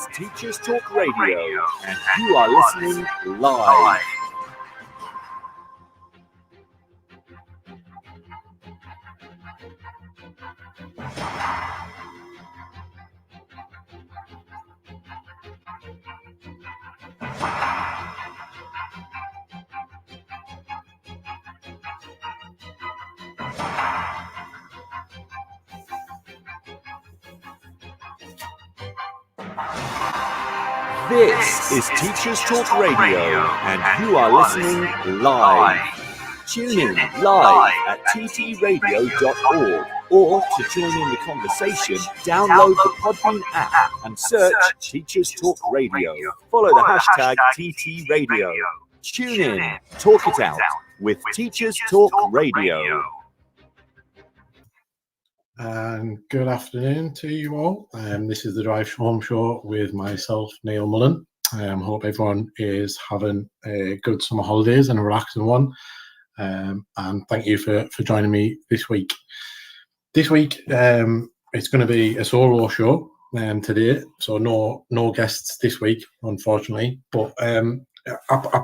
Teachers Talk Radio, and you are listening live. This is Teachers Talk Radio, and you are listening live. Tune in live at ttradio.org, or to join in the conversation, download the Podbean app and search Teachers Talk Radio. Follow the hashtag TTRadio. Tune in, talk it out with Teachers Talk Radio. And good afternoon to you all. This is the Drive Home Show with myself, Neil Mullen. Hope everyone is having a good summer holidays and a relaxing one. And thank you for joining me this week. This week, it's going to be a solo show today, so no guests this week, unfortunately. But I'm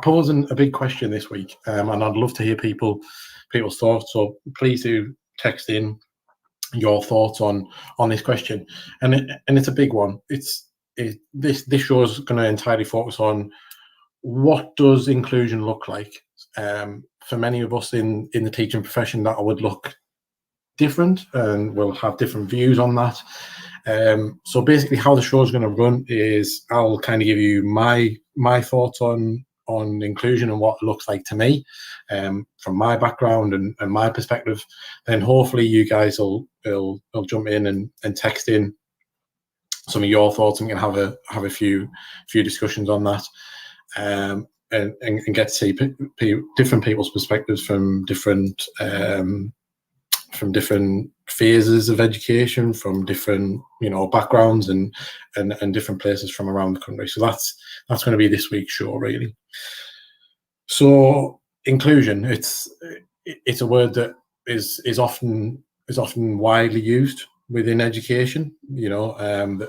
posing a big question this week, and I'd love to hear people's thoughts. So please do text in your thoughts on this question, and it's a big one. This show is going to entirely focus on what does inclusion look like. For many of us in the teaching profession, that would look different, and we'll have different views on that. So basically, how the show is going to run is I'll kind of give you my thoughts on inclusion and what it looks like to me, from my background and my perspective. Then hopefully you guys will jump in and text in some of your thoughts, and we can have a few discussions on that, and get to see different people's perspectives from different phases of education, from different backgrounds and different places from around the country. So that's going to be this week's show, really. So inclusion, it's a word that is often widely used within education, and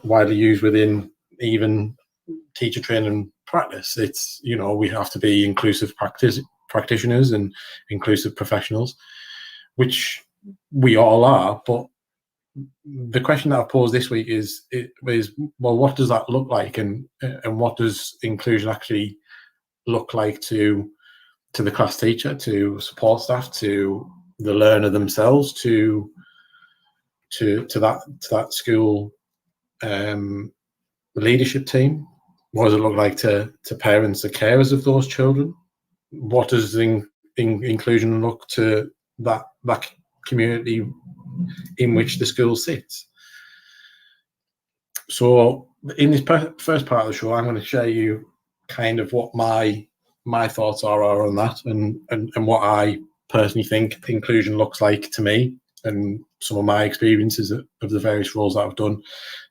widely used within even teacher training practice. It's we have to be inclusive practitioners and inclusive professionals, which we all are. But the question that I posed this week is well, what does that look like, and what does inclusion actually look like to the class teacher, to support staff, to the learner themselves, to that school leadership team? What does it look like to parents, the carers of those children? What does inclusion look to that community in which the school sits? So in this first part of the show, I'm going to share you kind of what my thoughts are on that, and what I personally think inclusion looks like to me, and some of my experiences of the various roles that I've done.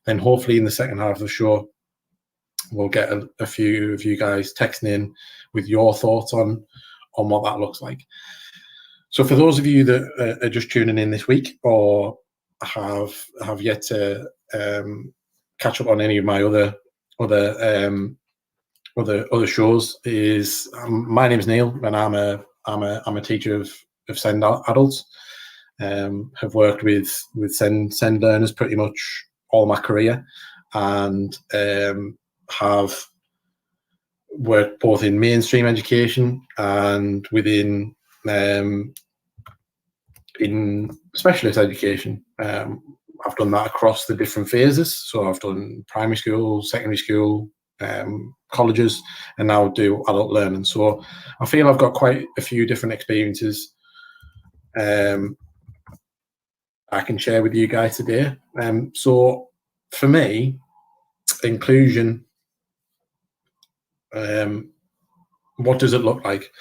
Then hopefully in the second half of the show, we'll get a few of you guys texting in with your thoughts on what that looks like. So for those of you that are just tuning in this week, or have yet to catch up on any of my other shows, is my name is Neil, and I'm a teacher of SEND adults. Have worked with SEND learners pretty much all my career, and have worked both in mainstream education and within in specialist education. I've done that across the different phases. So I've done primary school, secondary school, colleges, and now do adult learning. So I feel I've got quite a few different experiences I can share with you guys today. So for me, inclusion, what does it look like?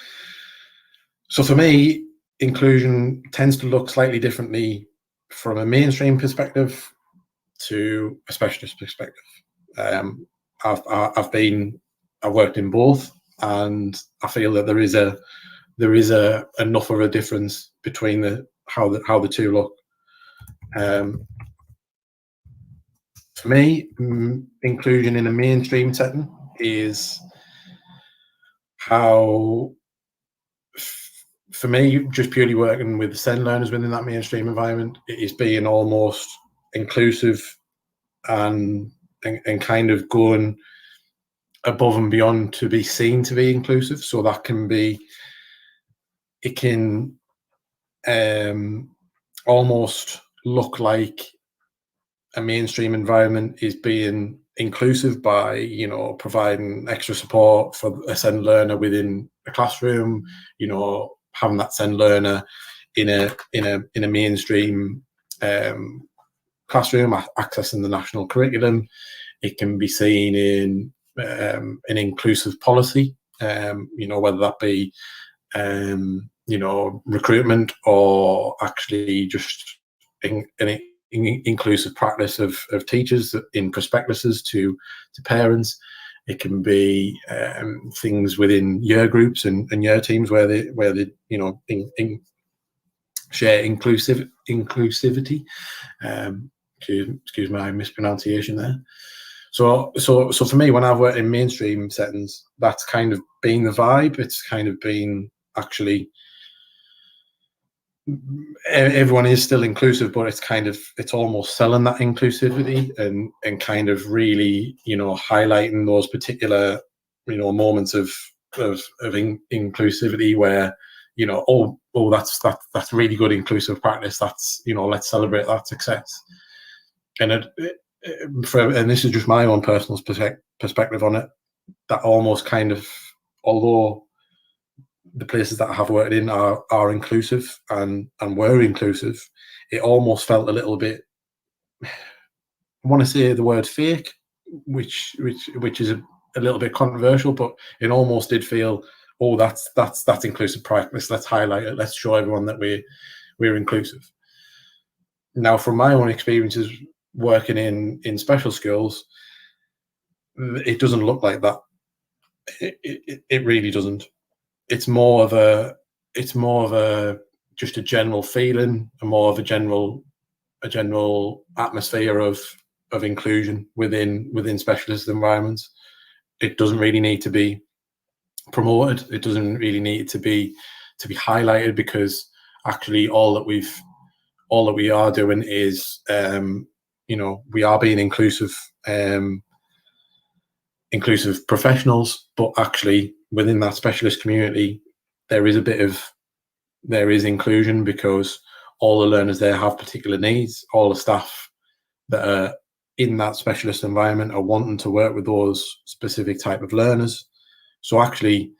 So for me, inclusion tends to look slightly differently from a mainstream perspective to a specialist perspective. I've worked in both, and I feel that there is enough of a difference between how the two look. For me, inclusion in a mainstream setting is how, for me, just purely working with SEND learners within that mainstream environment, it is being almost inclusive and kind of going above and beyond to be seen to be inclusive. So that can be, it can almost look like a mainstream environment is being inclusive by, you know, providing extra support for a SEND learner within a classroom, you know, having that SEND learner in a mainstream classroom, accessing the national curriculum. It can be seen in an inclusive policy, you know, whether that be you know, recruitment or actually just in inclusive practice of teachers in prospectuses to parents. It can be things within year groups and year teams where they you know share inclusivity. Excuse my mispronunciation there. So for me, when I've worked in mainstream settings, that's kind of been the vibe. It's kind of been actually everyone is still inclusive, but it's almost selling that inclusivity and kind of really, you know, highlighting those particular, you know, moments of inclusivity where, you know, oh that's really good inclusive practice. That's, you know, let's celebrate that success. And and this is just my own personal perspective on it, that almost kind of, although the places that I have worked in are inclusive and were inclusive, it almost felt a little bit, I want to say the word fake, which is a little bit controversial, but it almost did feel, oh, that's inclusive practice. Let's highlight it. Let's show everyone that we're inclusive. Now, from my own experiences working in special schools, it doesn't look like that. It really doesn't. It's more of a just a general feeling, and more of a general atmosphere of inclusion within specialist environments. It doesn't really need to be promoted. It doesn't really need to be highlighted, because actually all that we are doing is, you know, we are being inclusive professionals, but actually within that specialist community, there is inclusion, because all the learners there have particular needs. All the staff that are in that specialist environment are wanting to work with those specific type of learners. So actually,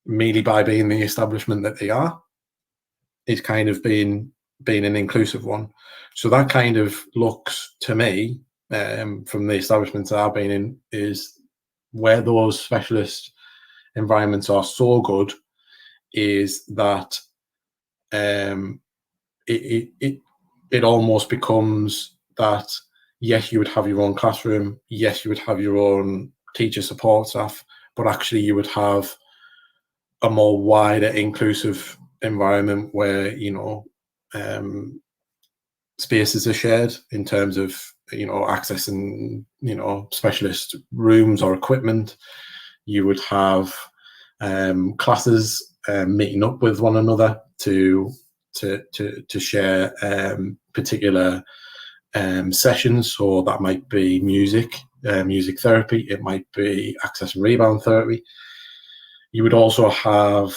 merely by being the establishment that they are, it's kind of being an inclusive one. So that kind of looks to me, from the establishments that I've been in, is where those specialist environments are so good, is that it almost becomes that, yes, you would have your own classroom, yes, you would have your own teacher support staff, but actually you would have a more wider inclusive environment where, you know, spaces are shared in terms of, you know, accessing, you know, specialist rooms or equipment. You would have classes meeting up with one another to share particular sessions. So that might be music therapy, it might be access and rebound therapy. You would also have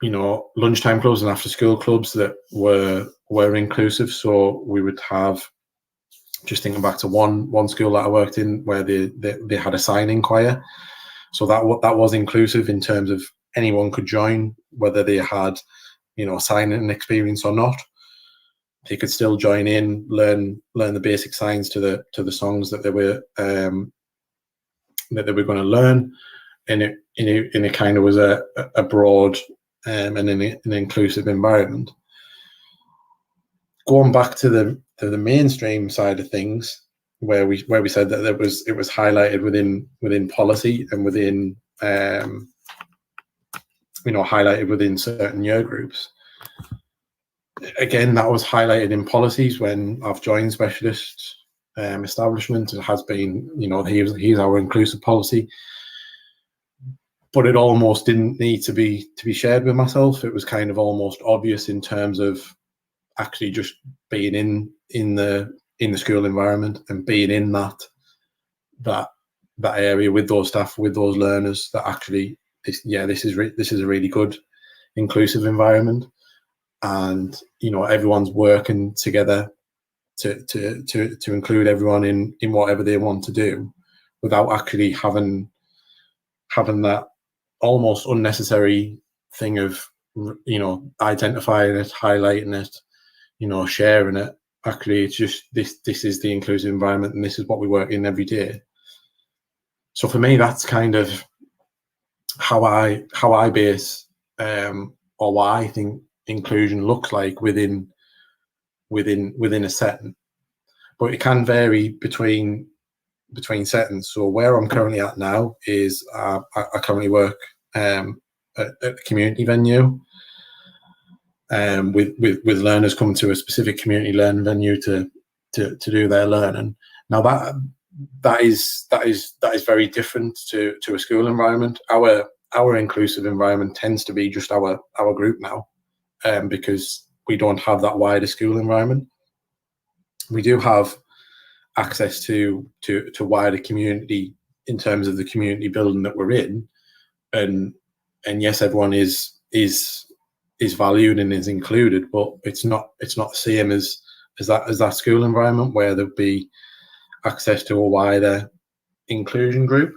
you know, lunchtime clubs and after school clubs that were inclusive. So we would have, just thinking back to one school that I worked in, where they had a signing choir. So that was inclusive in terms of anyone could join, whether they had, you know, signing experience or not. They could still join in, learn the basic signs to the songs that they were going to learn, and it kind of was a broad and an inclusive environment. Going back to the mainstream side of things, where we said that it was highlighted within policy and within you know, highlighted within certain year groups. again, that was highlighted in policies when I've joined specialist establishment. It has been, here's our inclusive policy, but it almost didn't need to be shared with myself. It was kind of almost obvious in terms of actually just being in the school environment and being in that area with those staff, with those learners, that actually this is a really good inclusive environment, and everyone's working together to include everyone in whatever they want to do, without actually having that almost unnecessary thing of identifying it, highlighting it, sharing it. Actually, it's just this is the inclusive environment, and this is what we work in every day. So for me, that's kind of how I base or what I think inclusion looks like within a setting. But it can vary between settings. So where I'm currently at now is I currently work at a community venue, with learners coming to a specific community learning venue to do their learning. Now that is very different to a school environment. Our inclusive environment tends to be just our group now, because we don't have that wider school environment. We do have access to wider community in terms of the community building that we're in, and yes, everyone is valued and is included, but it's not the same as that school environment where there'd be access to a wider inclusion group.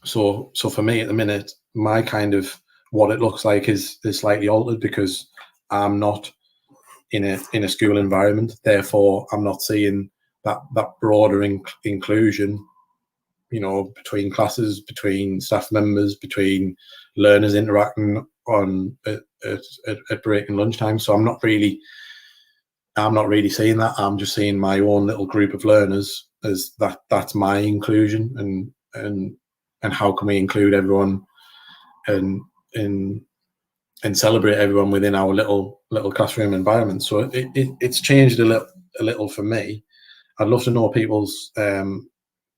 So for me at the minute, my kind of what it looks like is slightly altered, because I'm not in a school environment. Therefore, I'm not seeing that broader inclusion, between classes, between staff members, between learners interacting on at break and lunchtime. So I'm not really seeing that. I'm just seeing my own little group of learners as that's my inclusion, and how can we include everyone and celebrate everyone within our little classroom environment. So it's changed a little for me. I'd love to know people's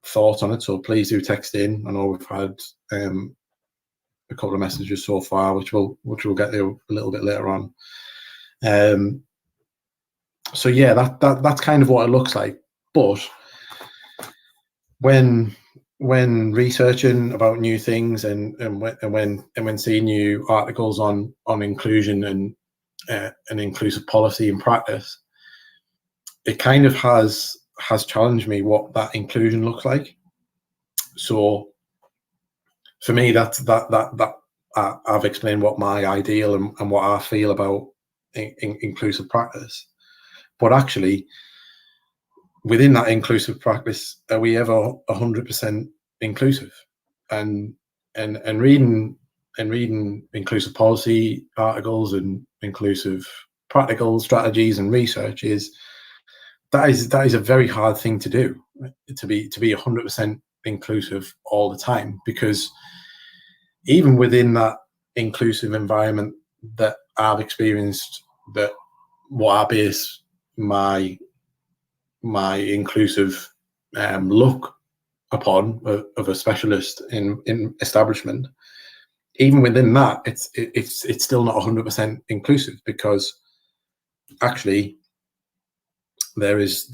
thoughts on it, so please do text in. I know we've had a couple of messages so far, which we'll get to a little bit later on. So yeah, that's kind of what it looks like. But when researching about new things and when seeing new articles on inclusion and inclusive policy in practice, it kind of has challenged me what that inclusion looks like. So for me, that's I've explained what my ideal and what I feel about inclusive practice. But actually, within that inclusive practice, are we ever 100% inclusive? And reading inclusive policy articles and inclusive practical strategies and research that is a very hard thing to do, to be 100% inclusive all the time, because even within that inclusive environment that I've experienced, that what I base my inclusive look upon of a specialist in establishment, even within that, it's still not 100% inclusive, because actually there is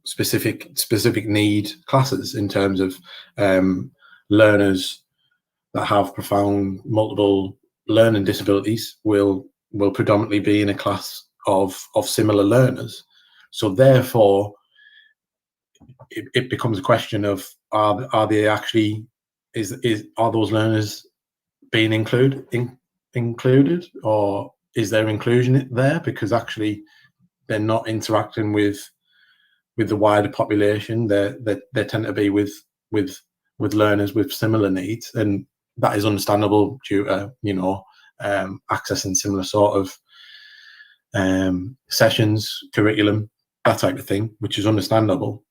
specific need classes in terms of learners that have profound multiple learning disabilities will predominantly be in a class of similar learners. So therefore, it becomes a question of are they actually are those learners being included, or is there inclusion there? Because actually they're not interacting with the wider population. They tend to be with learners with similar needs, and that is understandable due to accessing similar sort of sessions, curriculum, that type of thing, which is understandable.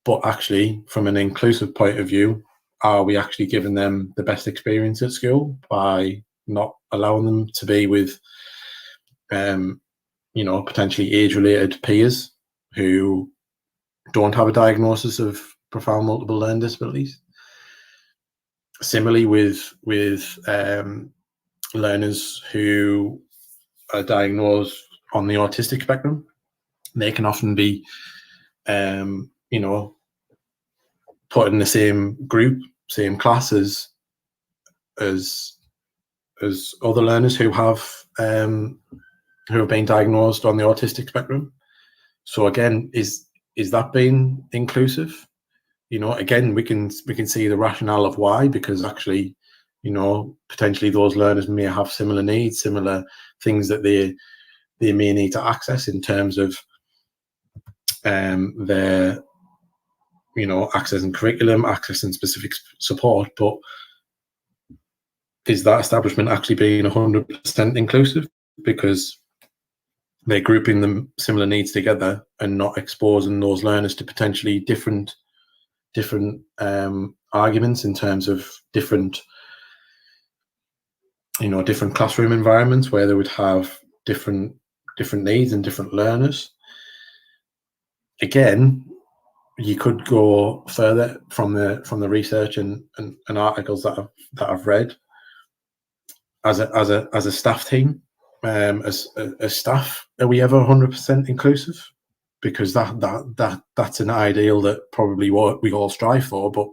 But actually, from an inclusive point of view, are we actually giving them the best experience at school by not allowing them to be with, potentially age-related peers who don't have a diagnosis of profound multiple learning disabilities. Similarly, with learners who are diagnosed on the autistic spectrum, they can often be, put in the same group, same classes as other learners who have been diagnosed on the autistic spectrum. So again, is that being inclusive? Again, we can see the rationale of why, because actually, potentially those learners may have similar needs, similar things that they may need to access in terms of their, accessing curriculum, accessing specific support. But is that establishment actually being 100% inclusive? Because they're grouping them similar needs together and not exposing those learners to potentially different arguments in terms of different classroom environments where they would have different needs and different learners. Again, you could go further from the research and articles that I've read. As a staff team, as staff, are we ever 100% inclusive? Because that's an ideal that probably we all strive for, but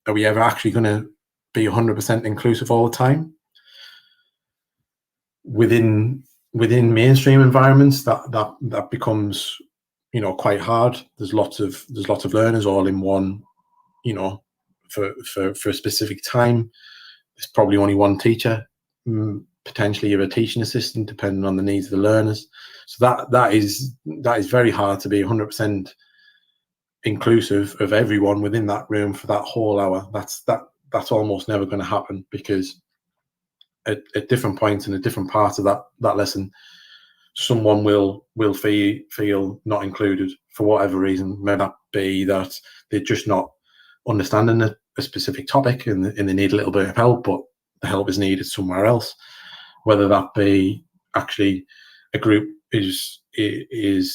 are we ever actually going to be 100% inclusive all the time? Within mainstream environments, that becomes quite hard. There's lots of learners all in one, for a specific time. There's probably only one teacher. Potentially you're a teaching assistant, depending on the needs of the learners. So that is very hard to be 100% inclusive of everyone within that room for that whole hour. That's almost never going to happen, because at different points in a different part of that lesson, someone will feel not included for whatever reason. May that be that they're just not understanding a specific topic and they need a little bit of help, but the help is needed somewhere else. Whether that be actually a group is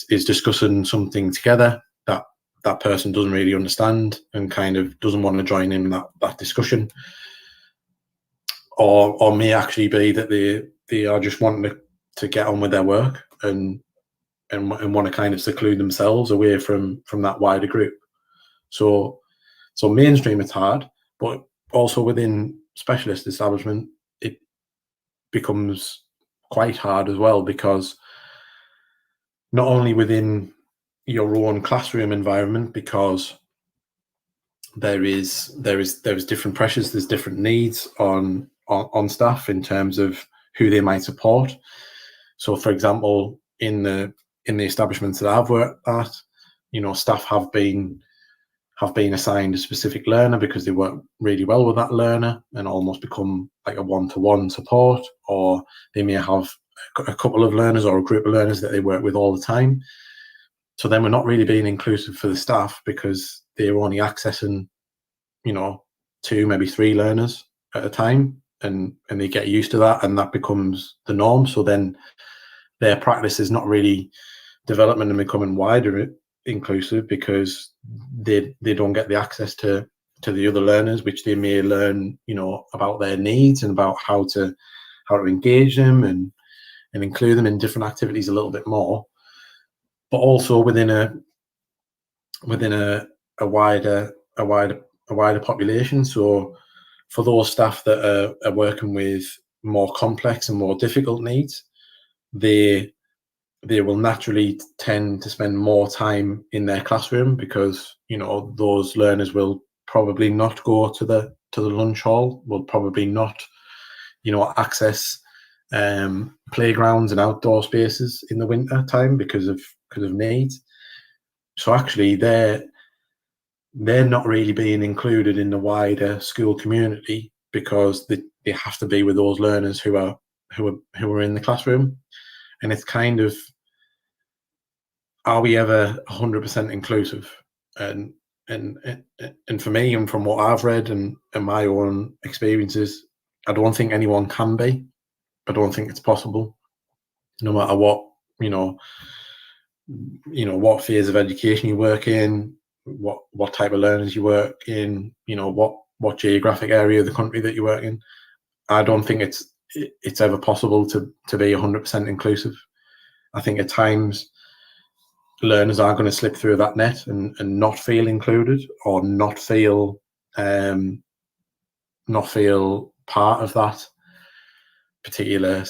discussing something together that person doesn't really understand and kind of doesn't want to join in that discussion, or may actually be that they are just wanting to get on with their work and want to kind of seclude themselves away from that wider group. So mainstream, it's hard, but also within specialist establishment, it becomes quite hard as well, because not only within your own classroom environment, because there is different pressures, there's different needs on staff in terms of who they might support. So, for example, in the establishments that I've worked at, staff have been assigned a specific learner because they work really well with that learner and almost become like a one-to-one support, or they may have a couple of learners or a group of learners that they work with all the time. So then we're not really being inclusive for the staff, because they're only accessing, 2, maybe 3 learners at a time, and they get used to that, and that becomes the norm. So then their practice is not really developing and becoming wider inclusive, because they don't get the access to the other learners, which they may learn, about their needs and about how to engage them and include them in different activities a little bit more. But also within a wider population. So for those staff that are working with more complex and more difficult needs, they will naturally tend to spend more time in their classroom, because those learners will probably not go to the lunch hall, will probably not access playgrounds and outdoor spaces in the winter time because of needs. So actually they're not really being included in the wider school community, because they have to be with those learners who are in the classroom. And it's kind of, are we ever 100% inclusive? And for me, and from what I've read and my own experiences, I don't think anyone can be, I don't think it's possible, no matter what, what phase of education you work in, what type of learners you work in, what geographic area of the country that you work in. I don't think it's ever possible to be 100% inclusive. I think at times learners are going to slip through that net and not feel included, or not feel part of that particular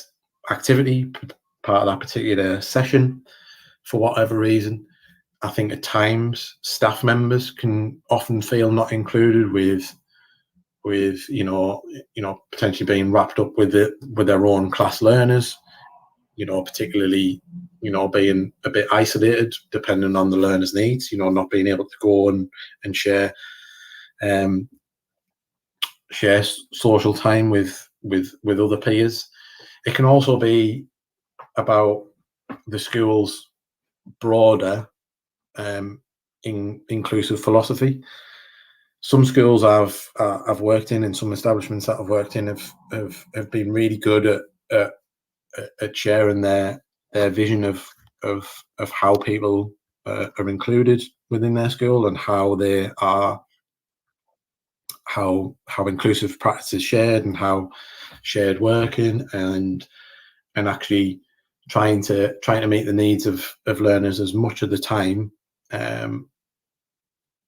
activity, part of that particular session, for whatever reason. I think at times staff members can often feel not included with potentially being wrapped up with their own class learners, particularly being a bit isolated depending on the learner's needs, not being able to go and share social time with other peers. It can also be about the school's broader inclusive philosophy. Some schools I've worked in, and some establishments that I've worked in have been really good at sharing their vision of how people are included within their school, and how they are, how inclusive practice is shared, and how shared working, and actually trying to meet the needs of learners as much of the time.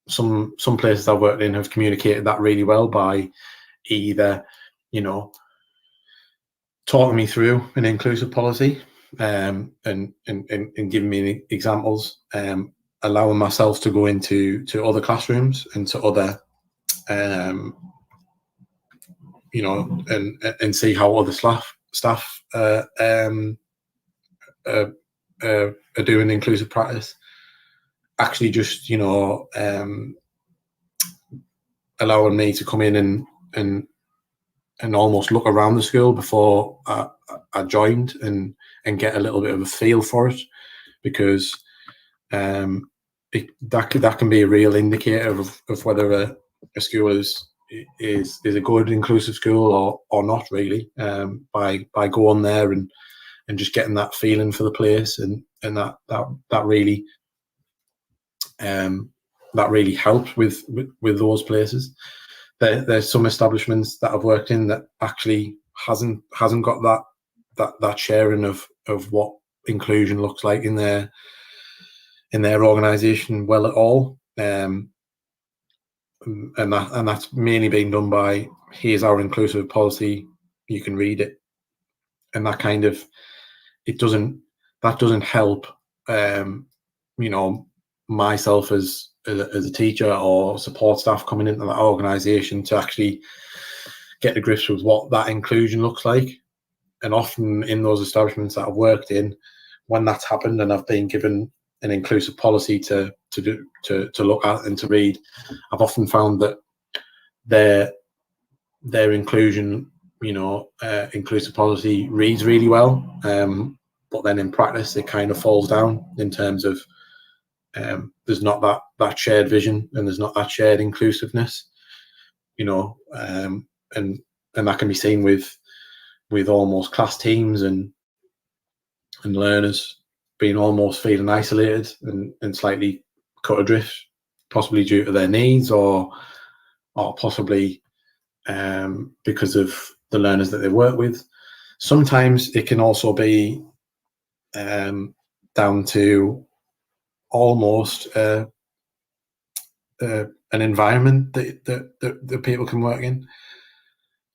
Some places I've worked in have communicated that really well by either, talking me through an inclusive policy, and giving me examples, allowing myself to go into other classrooms and to other, and see how other staff are doing inclusive practice. Actually, just allowing me to come in and almost look around the school before I joined, and get a little bit of a feel for it, because that can be a real indicator of whether a school is a good inclusive school or not, really, by going there and just getting that feeling for the place, and that really helps with those places. There's some establishments that I've worked in that actually hasn't got that sharing of what inclusion looks like in their organisation well at all, and that's mainly being done by, here's our inclusive policy, you can read it, and that kind of, it doesn't help myself as a teacher or support staff coming into that organisation to actually get to grips with what that inclusion looks like. And often in those establishments that I've worked in, when that's happened and I've been given an inclusive policy to look at and to read, I've often found that their inclusion, inclusive policy reads really well, but then in practice it kind of falls down in terms of there's not that shared vision, and there's not that shared inclusiveness, and that can be seen with almost class teams and learners being almost feeling isolated and slightly cut adrift, possibly due to their needs, or possibly because of the learners that they work with. Sometimes it can also be down to almost an environment that people can work in.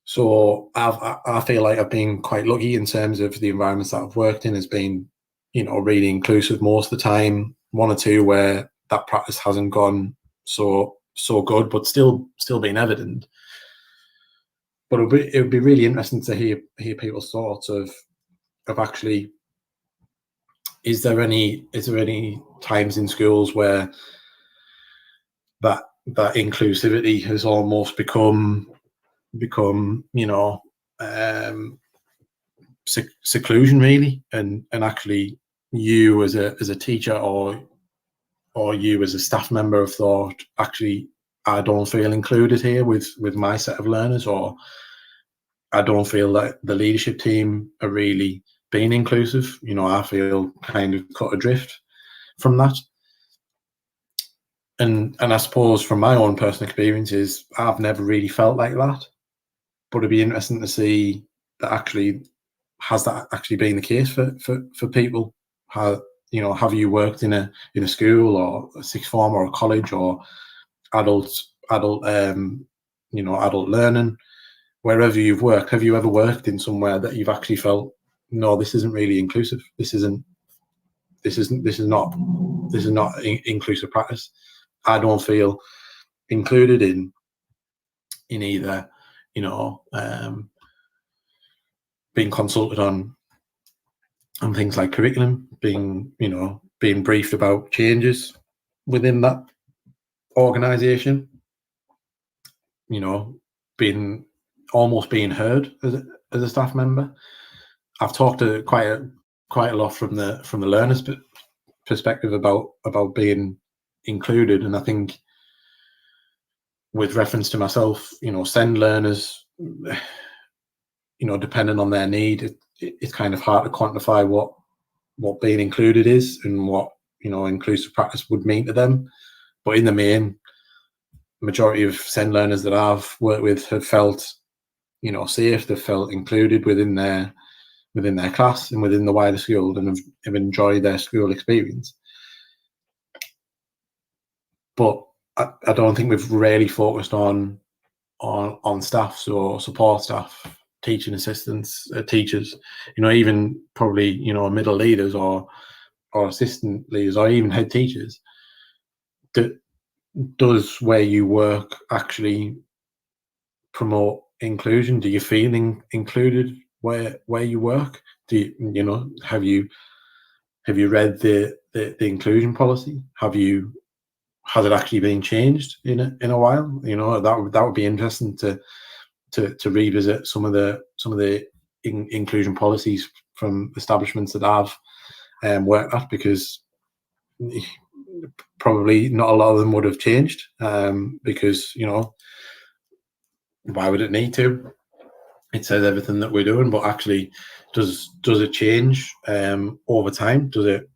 So I feel like I've been quite lucky in terms of the environments that I've worked in, has been, really inclusive most of the time. One or two where that practice hasn't gone so good, but still being evident. But it would be really interesting to hear people's thoughts of actually, is there any times in schools where that inclusivity has almost become seclusion, really, and actually you as a teacher or you as a staff member have thought, actually, I don't feel included here with my set of learners, or I don't feel that the leadership team are really being inclusive. I feel kind of cut adrift from that. And I suppose from my own personal experiences, I've never really felt like that. But it'd be interesting to see that actually, has that actually been the case for people? Have you worked in a school or a sixth form or a college or adult learning? Wherever you've worked, have you ever worked in somewhere that you've actually felt, no, this isn't really inclusive. This is not inclusive practice. I don't feel included in either, being consulted on things like curriculum, being briefed about changes within that organization, being heard as a staff member. I've talked to quite a lot from the learner's perspective about being included, and I think with reference to myself, SEND learners, depending on their need, it's kind of hard to quantify what being included is and what inclusive practice would mean to them. But in the main, majority of SEND learners that I've worked with have felt safe, they've felt included within their class and within the wider school, and have enjoyed their school experience. But I don't think we've really focused on staff, so support staff, teaching assistants, teachers, even probably middle leaders or assistant leaders or even head teachers. Does where you work actually promote inclusion? Do you feel included where you work? Do you have you read the inclusion policy? Has it actually been changed in a while? That would be interesting to revisit some of the inclusion policies from establishments that I've worked at, because probably not a lot of them would have changed, because why would it need to? It says everything that we're doing, but actually, does it change over time? Does it,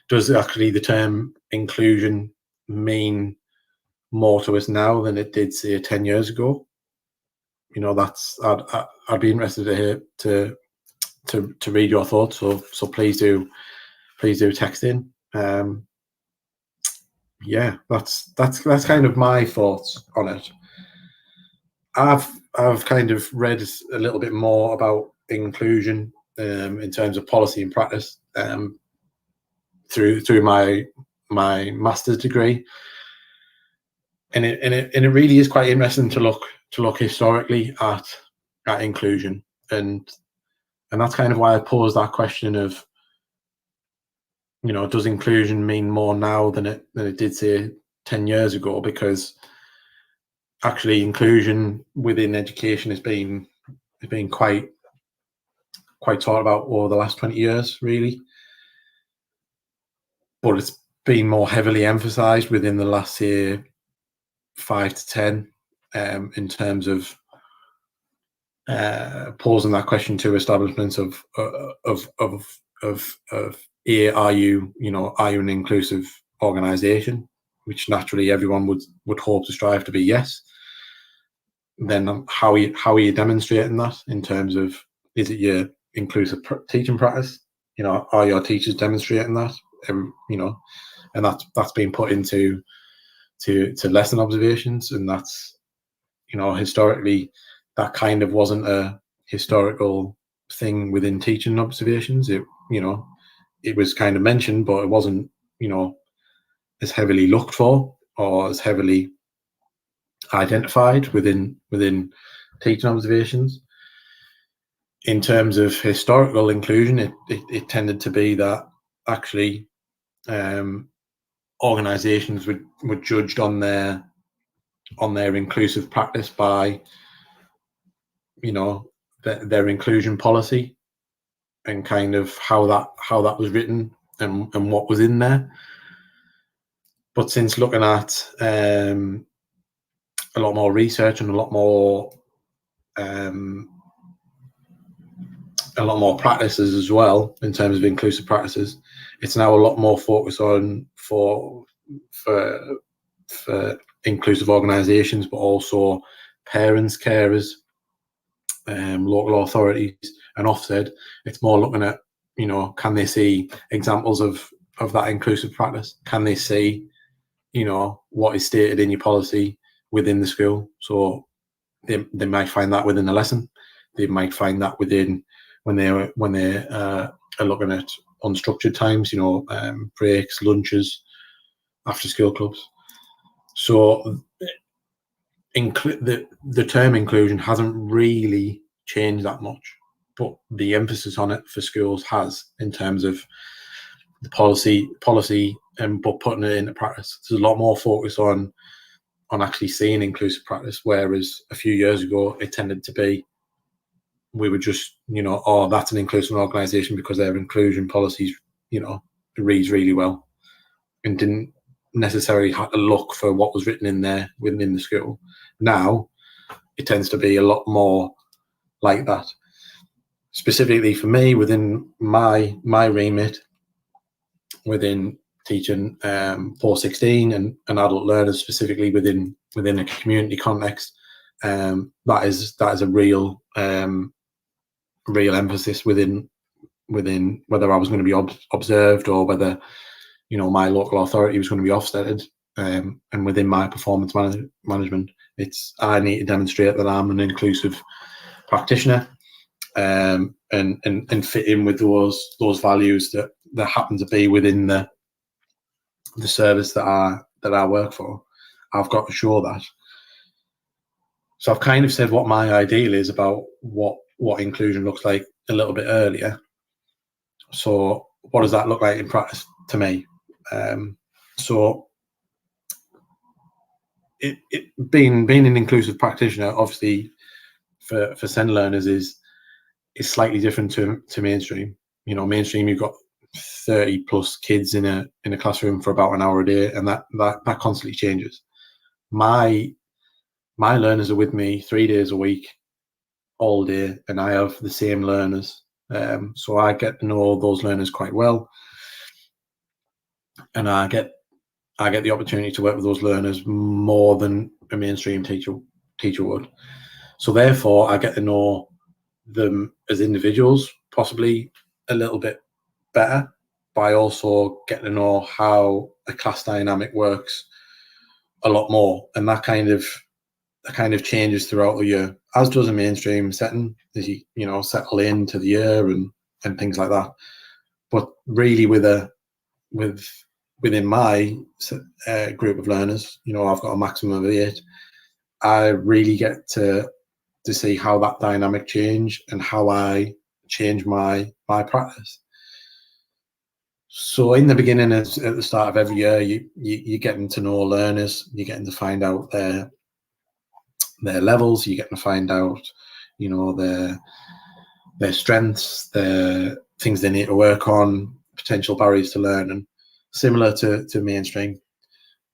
does actually the term inclusion mean more to us now than it did, say, 10 years ago? That's I'd be interested to hear to read your thoughts. So please do text in. Yeah, that's kind of my thoughts on it. I've kind of read a little bit more about inclusion in terms of policy and practice through my master's degree, and it really is quite interesting to look historically at inclusion, and that's kind of why I posed that question of, does inclusion mean more now than it did, say, 10 years ago? Because actually inclusion within education has been quite taught about over the last 20 years, really. But it's been more heavily emphasized within the last, say, 5 to 10, in terms of posing that question to establishments of are you an inclusive organization, which naturally everyone would hope to strive to be yes. Then how are you demonstrating that in terms of, is it your inclusive teaching practice? Are your teachers demonstrating that? And that's being put into lesson observations, and that's historically that kind of wasn't a historical thing within teaching observations. It was kind of mentioned, but it wasn't as heavily looked for or as heavily identified within teaching observations. In terms of historical inclusion, it tended to be that actually organizations were judged on their inclusive practice by their inclusion policy and kind of how that was written and what was in there. But since looking at a lot more research and a lot more a lot more practices as well in terms of inclusive practices. It's now a lot more focus on for inclusive organisations, but also parents, carers, local authorities, and Ofsted. It's more looking at, can they see examples of that inclusive practice? Can they see, what is stated in your policy within the school? So they might find that within the lesson. They might find that within when they are looking at unstructured times, breaks, lunches, after school clubs. So the term inclusion hasn't really changed that much, but the emphasis on it for schools has, in terms of the policy, but putting it into practice. There's a lot more focus on actually seeing inclusive practice, whereas a few years ago it tended to be, we were just, oh, that's an inclusive organisation because their inclusion policies, reads really well, and didn't necessarily have to look for what was written in there within the school. Now it tends to be a lot more like that. Specifically for me, within my remit, within teaching post 16 and adult learners, specifically within a community context, that is a real emphasis within whether I was going to be observed or whether, my local authority was going to be Ofsteded. And within my performance management, I need to demonstrate that I'm an inclusive practitioner, and fit in with those values that happen to be within the service that I work for. I've got to show that. So I've kind of said what my ideal is about what inclusion looks like a little bit earlier. So what does that look like in practice to me? So it being an inclusive practitioner, obviously for SEND learners is slightly different to mainstream. Mainstream, you've got 30 plus kids in a classroom for about an hour a day, and that constantly changes. My learners are with me 3 days a week, all day, and I have the same learners. So I get to know those learners quite well, and I get the opportunity to work with those learners more than a mainstream teacher would. So therefore, I get to know them as individuals possibly a little bit better, but I also get to know how a class dynamic works a lot more, and that kind of changes throughout the year, as does a mainstream setting, as you settle into the year and things like that. But really, within my group of learners, I've got a maximum of 8. I really get to see how that dynamic change and how I change my practice. So in the beginning, at the start of every year, you're getting to know learners, you're getting to find out their levels, you're getting to find out, their strengths, their things they need to work on, potential barriers to learning, similar to mainstream.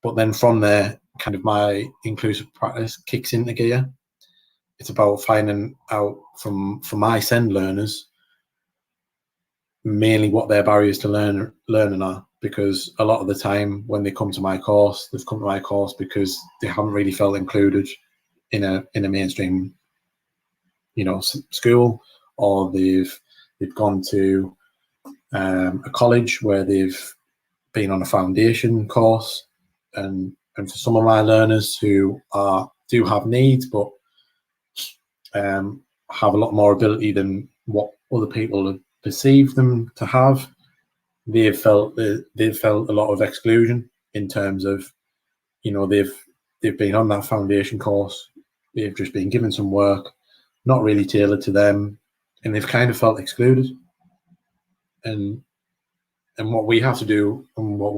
But then from there, kind of my inclusive practice kicks into gear. It's about finding out from my SEND learners mainly what their barriers to learning are, because a lot of the time when they come to my course, they've come to my course because they haven't really felt included in a mainstream, school, or they've gone to a college where they've been on a foundation course, and for some of my learners who do have needs, but have a lot more ability than what other people have perceived them to have, they've felt a lot of exclusion in terms of, they've been on that foundation course, they've just been given some work, not really tailored to them, and they've kind of felt excluded. And what we have to do, and what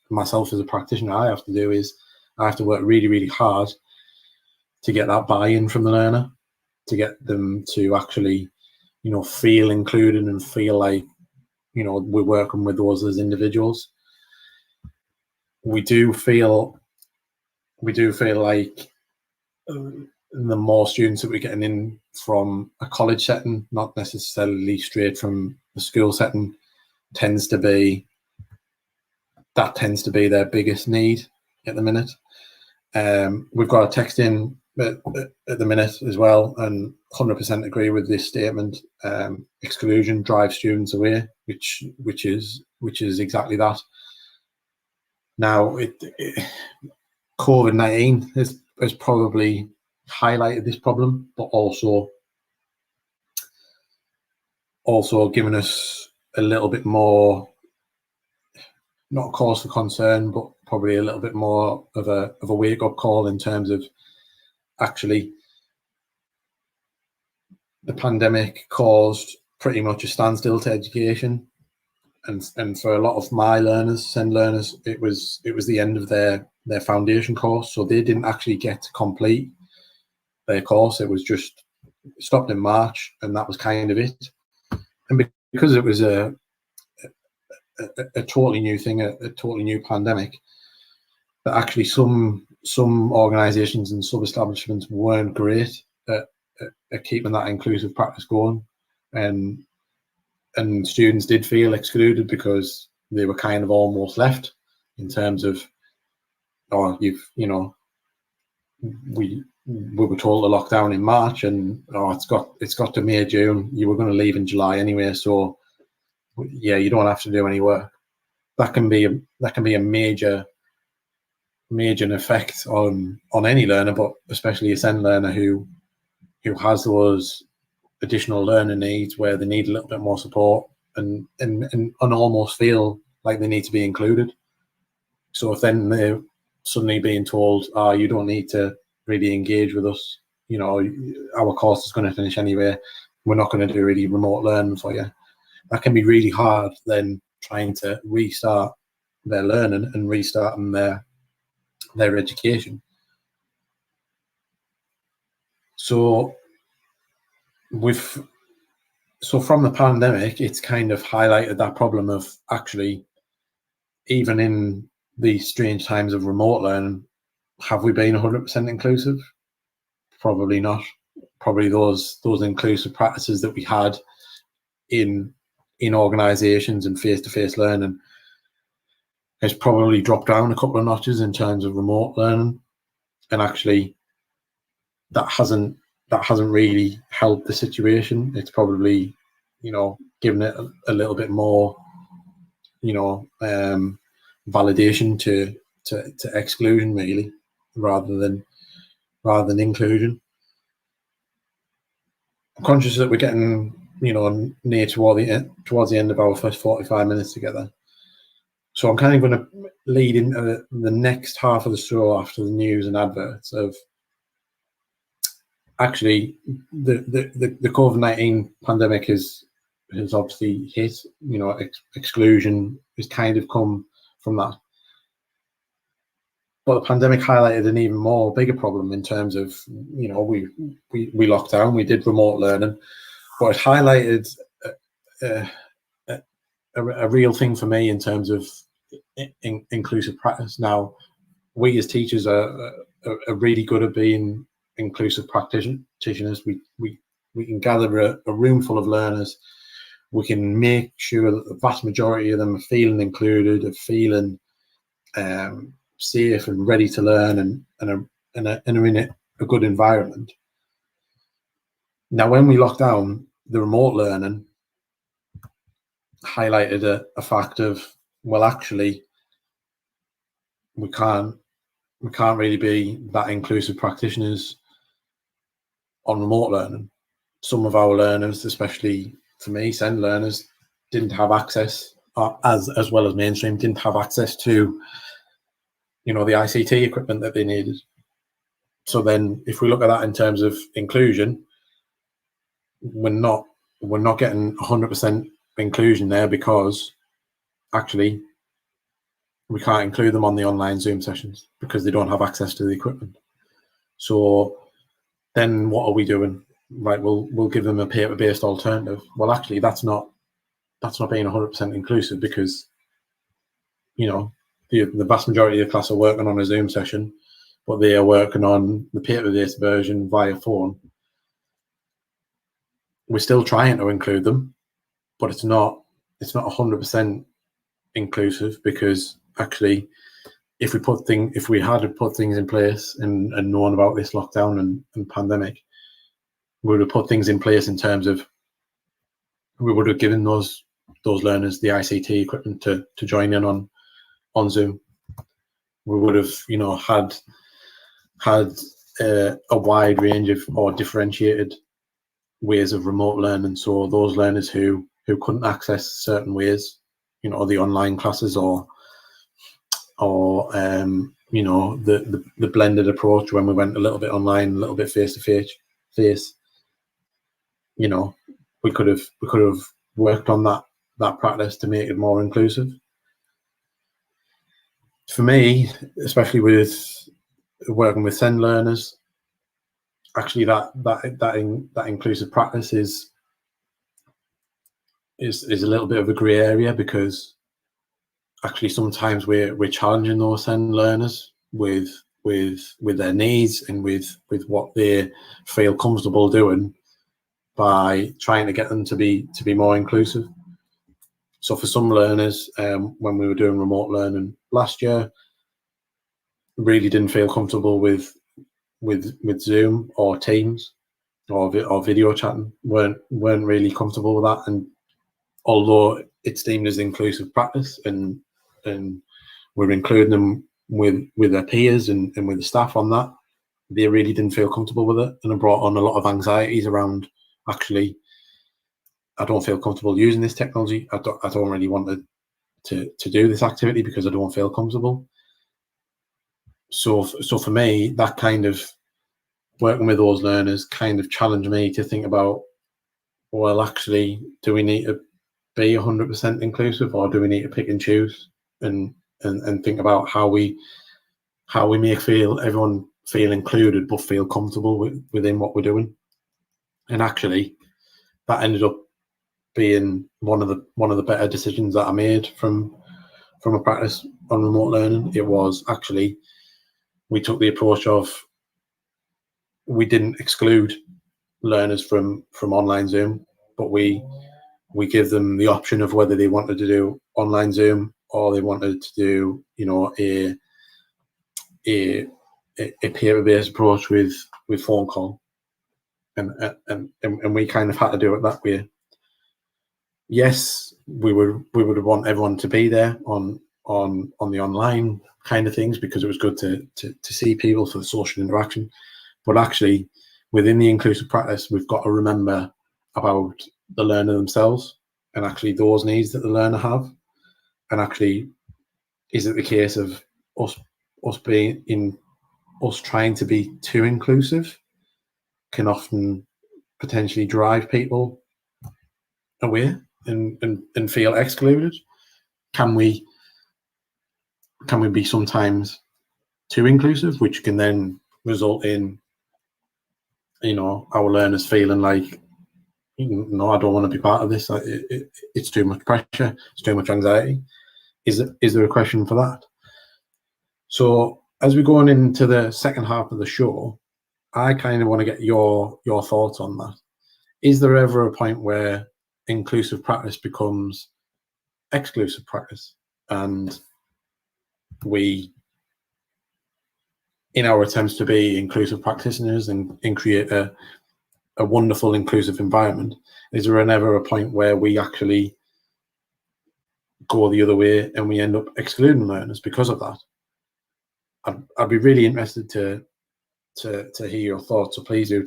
myself as a practitioner, I have to do, is I have to work really, really hard to get that buy-in from the learner, to get them to actually, feel included and feel like, we're working with those as individuals. We do feel like the more students that we're getting in from a college setting, not necessarily straight from the school setting, tends to be their biggest need at the minute. We've got a text in at the minute as well, and 100% agree with this statement. Exclusion drives students away, which is exactly that. Now, COVID-19 has probably highlighted this problem, but also given us a little bit more, not a cause for concern, but probably a little bit more of a wake-up call in terms of actually the pandemic caused pretty much a standstill to education. And for a lot of my learners, SEND learners, it was the end of their foundation course, so they didn't actually get to complete their course. It was just stopped in March, and that was kind of it. And because it was a totally new thing, a totally new pandemic, that actually some organisations and sub-establishments weren't great at keeping that inclusive practice going, and students did feel excluded because they were kind of almost left in terms of, we were told to lock down in March, and it's got to May, June. You were going to leave in July anyway, so yeah, you don't have to do any work. That can be a major effect on any learner, but especially a SEND learner who has those additional learning needs where they need a little bit more support and almost feel like they need to be included. So if then they're suddenly being told, you don't need to really engage with us, our course is going to finish anyway, we're not going to do really remote learning for you, that can be really hard then trying to restart their learning and restarting their education. So from the pandemic, it's kind of highlighted that problem of actually, even in these strange times of remote learning, have we been 100% inclusive? Probably not. Probably those inclusive practices that we had in organisations and face-to-face learning has probably dropped down a couple of notches in terms of remote learning, and actually that hasn't really helped the situation. It's probably, given it a little bit more, validation to exclusion really, rather than inclusion. I'm conscious that we're getting, near towards the end of our first 45 minutes together. So I'm kind of going to lead into the next half of the show after the news and adverts of actually the COVID-19 pandemic has obviously hit, exclusion has kind of come from that. But the pandemic highlighted an even more bigger problem in terms of, we locked down, we did remote learning, but it highlighted a real thing for me in terms of inclusive practice. Now, we as teachers are really good at being inclusive practitioners. We can gather a room full of learners. We can make sure that the vast majority of them are feeling included, are feeling safe and ready to learn, and are in a good environment. Now, when we locked down, the remote learning highlighted a fact of, well, actually, we can't really be that inclusive practitioners on remote learning. Some of our learners, especially for me, SEND learners, didn't have access, as well as mainstream, didn't have access to, the ICT equipment that they needed. So then, if we look at that in terms of inclusion, we're not getting 100% inclusion there, because actually we can't include them on the online Zoom sessions because they don't have access to the equipment. So then what are we doing? Right, we'll give them a paper-based alternative. Well, actually, that's not being 100% inclusive, because the vast majority of the class are working on a Zoom session. but they are working on the paper-based version via phone. We're still trying to include them, but it's not 100% inclusive, because actually, if we had put things in place and known about this lockdown and pandemic, we would have put things in place in terms of, we would have given those learners the ICT equipment to join in on Zoom. We would have, had a wide range of, or differentiated ways of remote learning. So those learners who couldn't access certain ways, the online classes or the blended approach when we went a little bit online, a little bit face to face. We could have worked on that practice to make it more inclusive. For me, especially with working with SEND learners, actually that inclusive practice is a little bit of a grey area, because actually sometimes we're challenging those SEND learners with their needs and with what they feel comfortable doing, by trying to get them to be more inclusive. So for some learners, when we were doing remote learning last year, really didn't feel comfortable with Zoom or Teams or video chatting, weren't really comfortable with that. And although it's deemed as inclusive practice and we're including them with their peers and with the staff on that, they really didn't feel comfortable with it, and it brought on a lot of anxieties around, actually, I don't feel comfortable using this technology. I don't really want to do this activity because I don't feel comfortable. So for me, that kind of working with those learners kind of challenged me to think about, well, actually, do we need to be 100% inclusive, or do we need to pick and choose and think about how we make everyone feel included but feel comfortable within what we're doing? And actually, that ended up being one of the better decisions that I made from a practice on remote learning. It was actually, we took the approach of, we didn't exclude learners from online Zoom, but we give them the option of whether they wanted to do online Zoom or they wanted to do a paper-based approach with phone call, and we kind of had to do it that way. Yes, we would want everyone to be there on the online kind of things, because it was good to see people for the social interaction. But actually, within the inclusive practice, we've got to remember about the learner themselves and actually those needs that the learner have. And actually, is it the case of us trying to be too inclusive can often potentially drive people away and feel excluded? Can we be sometimes too inclusive, which can then result in our learners feeling like, no, I don't want to be part of this. It's too much pressure. It's too much anxiety. Is there a question for that? So as we're going into the second half of the show, I kind of want to get your thoughts on that. Is there ever a point where inclusive practice becomes exclusive practice, and we, in our attempts to be inclusive practitioners and create a wonderful inclusive environment, is there ever a point where we actually go the other way and we end up excluding learners because of that? I'd be really interested to hear your thoughts. So please do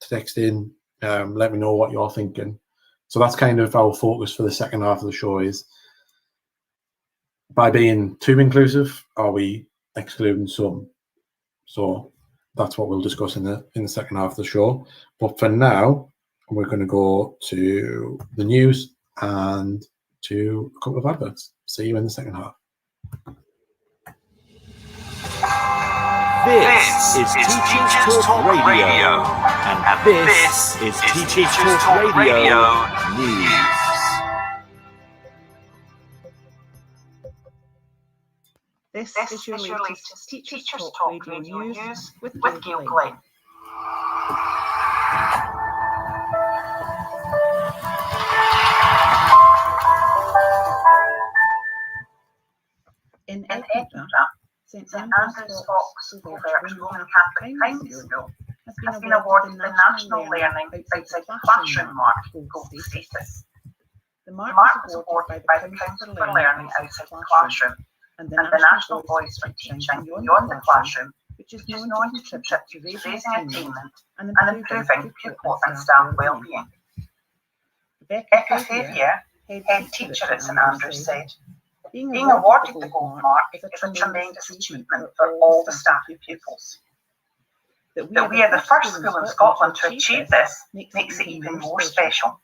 text in, let me know what you're thinking. So that's kind of our focus for the second half of the show, is by being too inclusive, are we excluding some? So that's what we'll discuss in the second half of the show. But for now, we're going to go to the news and to a couple of adverts. See you in the second half. This is Teachers Talk Radio, and this is Teachers Talk Radio News. This is your latest Teachers Talk Radio News with Gail Glenn. In Edinburgh, St Andrew's Fox Covert Roman Catholic Primary School has been awarded the National Learning Outside the Classroom Mark Gold status. The mark was awarded by the Council for Learning Outside the Classroom and the National Voice for Teaching Beyond the Classroom, which is known to contribute to raising attainment and improving pupil and staff well-being. Rebecca Favier, head teacher at St Andrews, said, "Being awarded the gold mark is a tremendous achievement for all the staff and pupils. That we are the first school in Scotland to achieve this makes it even more special.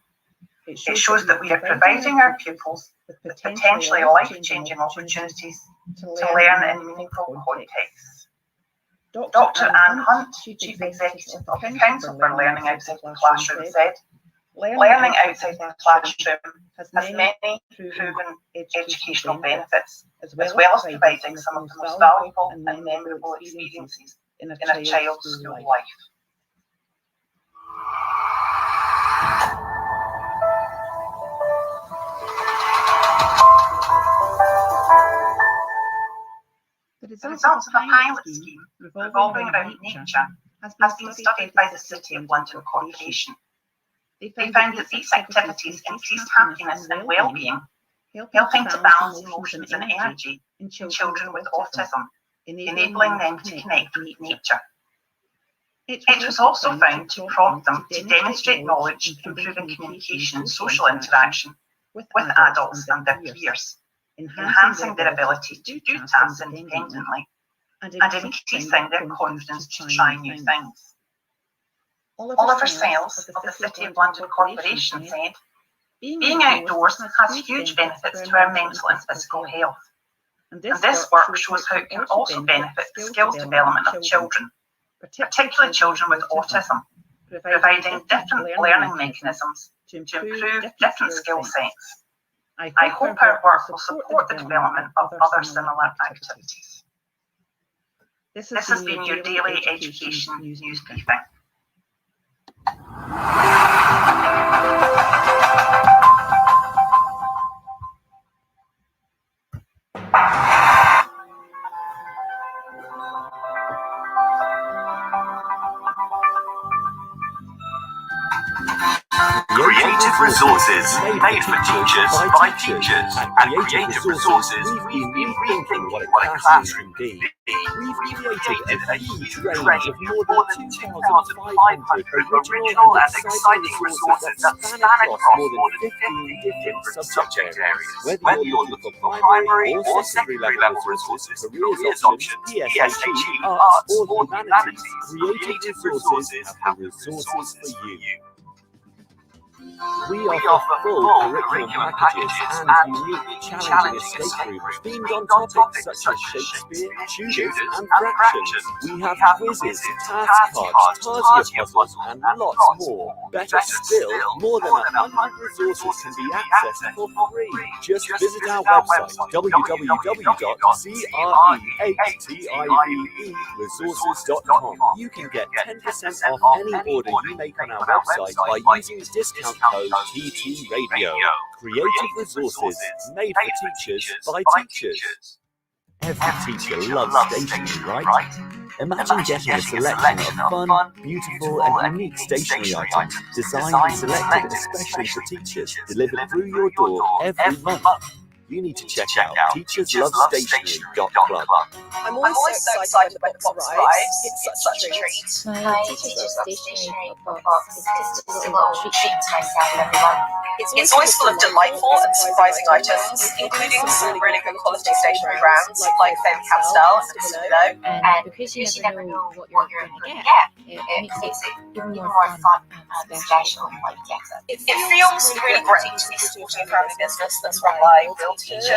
It shows that we are providing our pupils with potentially life-changing opportunities to learn in meaningful contexts." Dr. Anne Hunt, Chief Executive of the Council for Learning Outside the Classroom, said, "Learning outside the classroom has many proven educational benefits, as well as providing some of the most valuable and memorable experiences in a child's school life." The results of a pilot scheme revolving around nature has been studied by the City of London Corporation. They found that these activities increased happiness and well-being, helping to balance emotions and energy in children with autism, enabling them to connect with nature. It was also found to prompt them to demonstrate knowledge, improving communication and social interaction with adults and their peers, enhancing their ability to do tasks independently, and increasing their confidence to try new things. Oliver Sells of the City of London Corporation said, "Being outdoors has huge benefits to our mental and physical health. And this work shows how it can also benefit the skills development of children, particularly children with autism, providing different learning mechanisms to improve different skill sets. I hope our work will support the development of other similar activities." This has been your daily education news briefing. Creative Resources, made for teachers by teachers. At Creative Resources, we've been rethinking what a classroom can be. We've created a huge range of more than 2,500 original and exciting resources that span across more than 15 different subject areas. Whether you're looking for primary or secondary level resources, careers options, PSHE, arts, or humanities, Creative Resources have the resources for you. We offer full curriculum packages and unique, challenging escape rooms themed on topics such as Shakespeare, Tudors, and fractions. We have quizzes, task cards, Tarsier puzzles, and lots more. Better still, more than 100 resources can be accessed for free. Just visit our website, www.CREATIVEresources.com. You can get 10% off any order you make on our website by using the discount code TT Radio. Creative Resources, made for teachers by teachers. Every teacher loves stationery, right? Imagine getting a selection of fun, beautiful and unique stationery items designed and selected especially for teachers, delivered through your door every month. You need to check out teacherslovestationery.club. I'm always so excited when the box arrives. It's such a treat. My Teachers Love Stationery box is just a little treat to myself every month. It's always full of delightful and surprising items, including some really good quality stationery brands like Faber-Castell and Stillo. And because you never know what you're going to get, it makes it even more fun and special. It feels really great to be supporting a family business that's run by real teachers.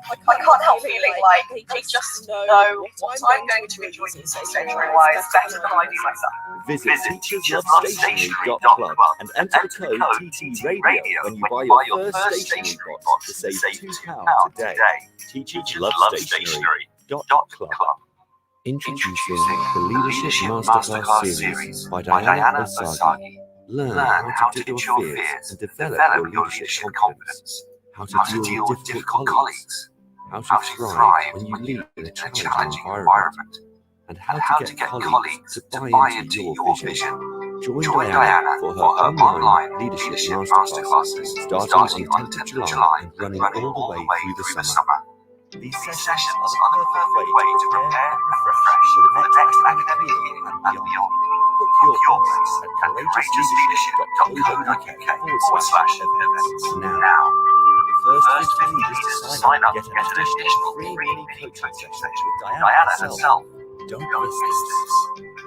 I can't help feeling like they just know what I'm going to enjoy using stationery-wise better than I do myself. Visit teacherslovestationery.club and enter the code TT Radio when you buy your first stationery box to save £2 today. Teachers Love Stationery. leadership.club. Introducing the Leadership Masterclass series by Diana Osagi. Learn how to ditch your fears and develop your leadership confidence. How to deal with difficult colleagues. How to thrive when you lead in a challenging environment. And how to get colleagues to buy into your vision. Join Diana for her online leadership masterclasses starting on the 10th of July and running all the way through the summer. These sessions are the perfect way to prepare and refresh for the next academic year and beyond. Book your place at courageousleadership.co.uk/events now. The first 50 leaders to sign up get an additional free mini coaching session with Diana herself. Don't miss this.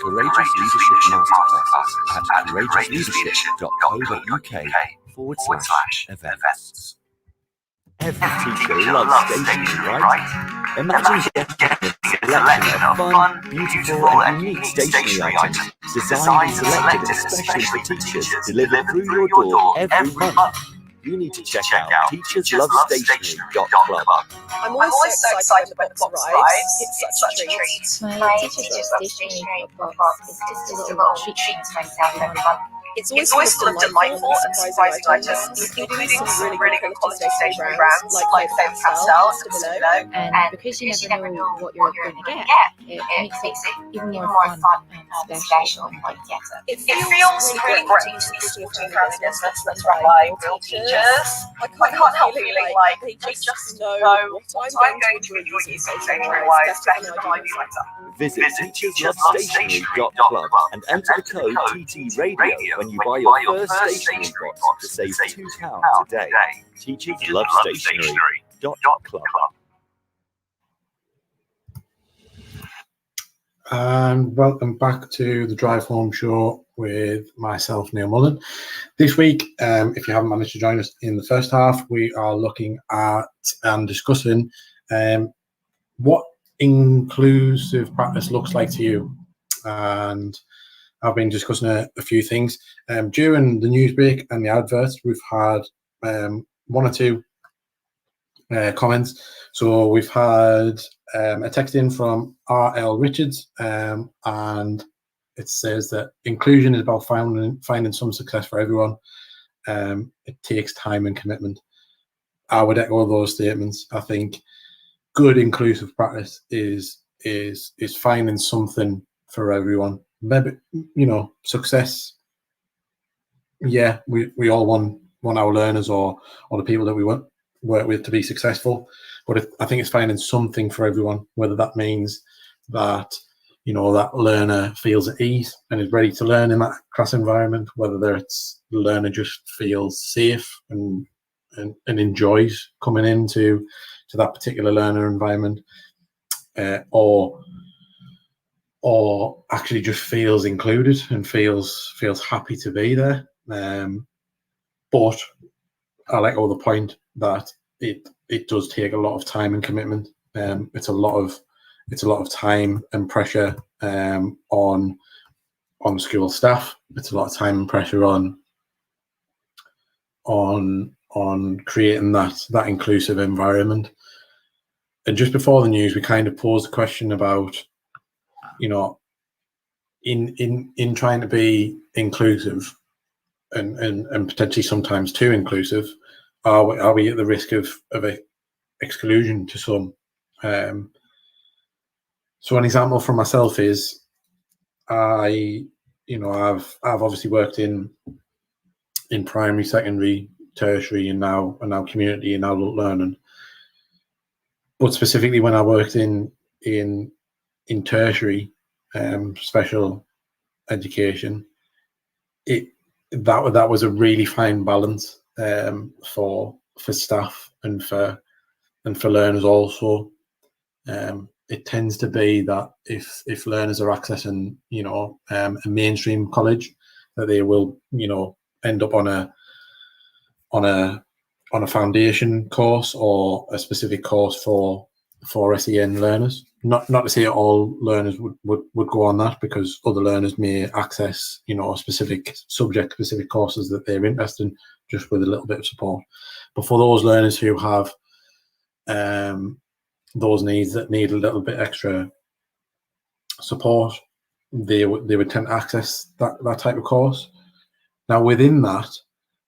Courageous Leadership Masterclasses at courageousleadership.co.uk/events. Every teacher loves stationery, right? Imagine getting a selection of fun, beautiful and unique stationery items designed and selected especially for teachers delivered through your door every month. You need to check out teacherslovestationery.club. I'm always so excited when the box arrives. It's such a treat. My Teachers Love Stationery box is just a little treat for myself every month. It's always full of delightful and surprising items, including some really good quality stationery brands like Faber-Castell and Stabilo. And because you never know what you're going to get, it makes it even more fun and special when you get it. It feels really great to be supporting a family business that's run by real teachers. I can't help feeling like they just know what I'm going to enjoy using stationery-wise better than I do myself. Visit teacherslovestationery.club and enter the code TTRadio when you buy your first stationery box to save £2 today. teacherslovestationery.club. And welcome back to the Drive Home Show with myself, Neil Mullen. This week, if you haven't managed to join us in the first half, we are looking at and discussing what inclusive practice looks like to you. And I've been discussing a few things. During the news break and the adverts, we've had one or two comments. So we've had a text in from R.L. Richards, and it says that inclusion is about finding some success for everyone. It takes time and commitment. I would echo those statements. I think good inclusive practice is finding something for everyone. Maybe, success. Yeah, we all want our learners or the people that we work with to be successful, but I think it's finding something for everyone, whether that means that that learner feels at ease and is ready to learn in that class environment, whether it's the learner just feels safe and enjoys coming into that particular learner environment, or actually just feels included and feels happy to be there. But I like all the point that it does take a lot of time and commitment. It's a lot of time and pressure on school staff. It's a lot of time and pressure on creating that inclusive environment. And just before the news, we kind of posed the question about, in trying to be inclusive and potentially sometimes too inclusive, are we at the risk of exclusion to some? So an example from myself is I've obviously worked in primary, secondary, tertiary, and now community and adult learning. But specifically when I worked in tertiary, special education, that was a really fine balance for staff and for learners also. It tends to be that if learners are accessing a mainstream college, that they will end up on a foundation course or a specific course for SEN learners. Not to say all learners would go on that, because other learners may access specific subject-specific courses that they're interested in, just with a little bit of support. But for those learners who have those needs that need a little bit extra support, they would tend to access that type of course. Now within that,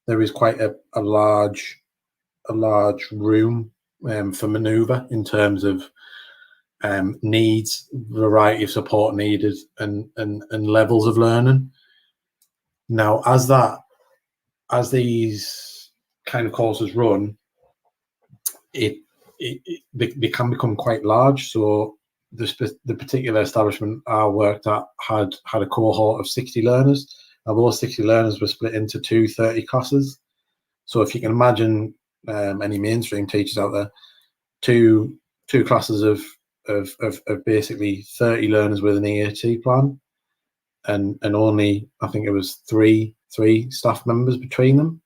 there is quite a large room for manoeuvre in terms of needs, variety of support needed, and levels of learning. Now, as these kind of courses run, they can become quite large. So the particular establishment I worked at had a cohort of 60 learners. Now those 60 learners were split into 30 classes. So if you can imagine any mainstream teachers out there, two classes of basically 30 learners with an EHC plan, and only, I think it was three staff members between them.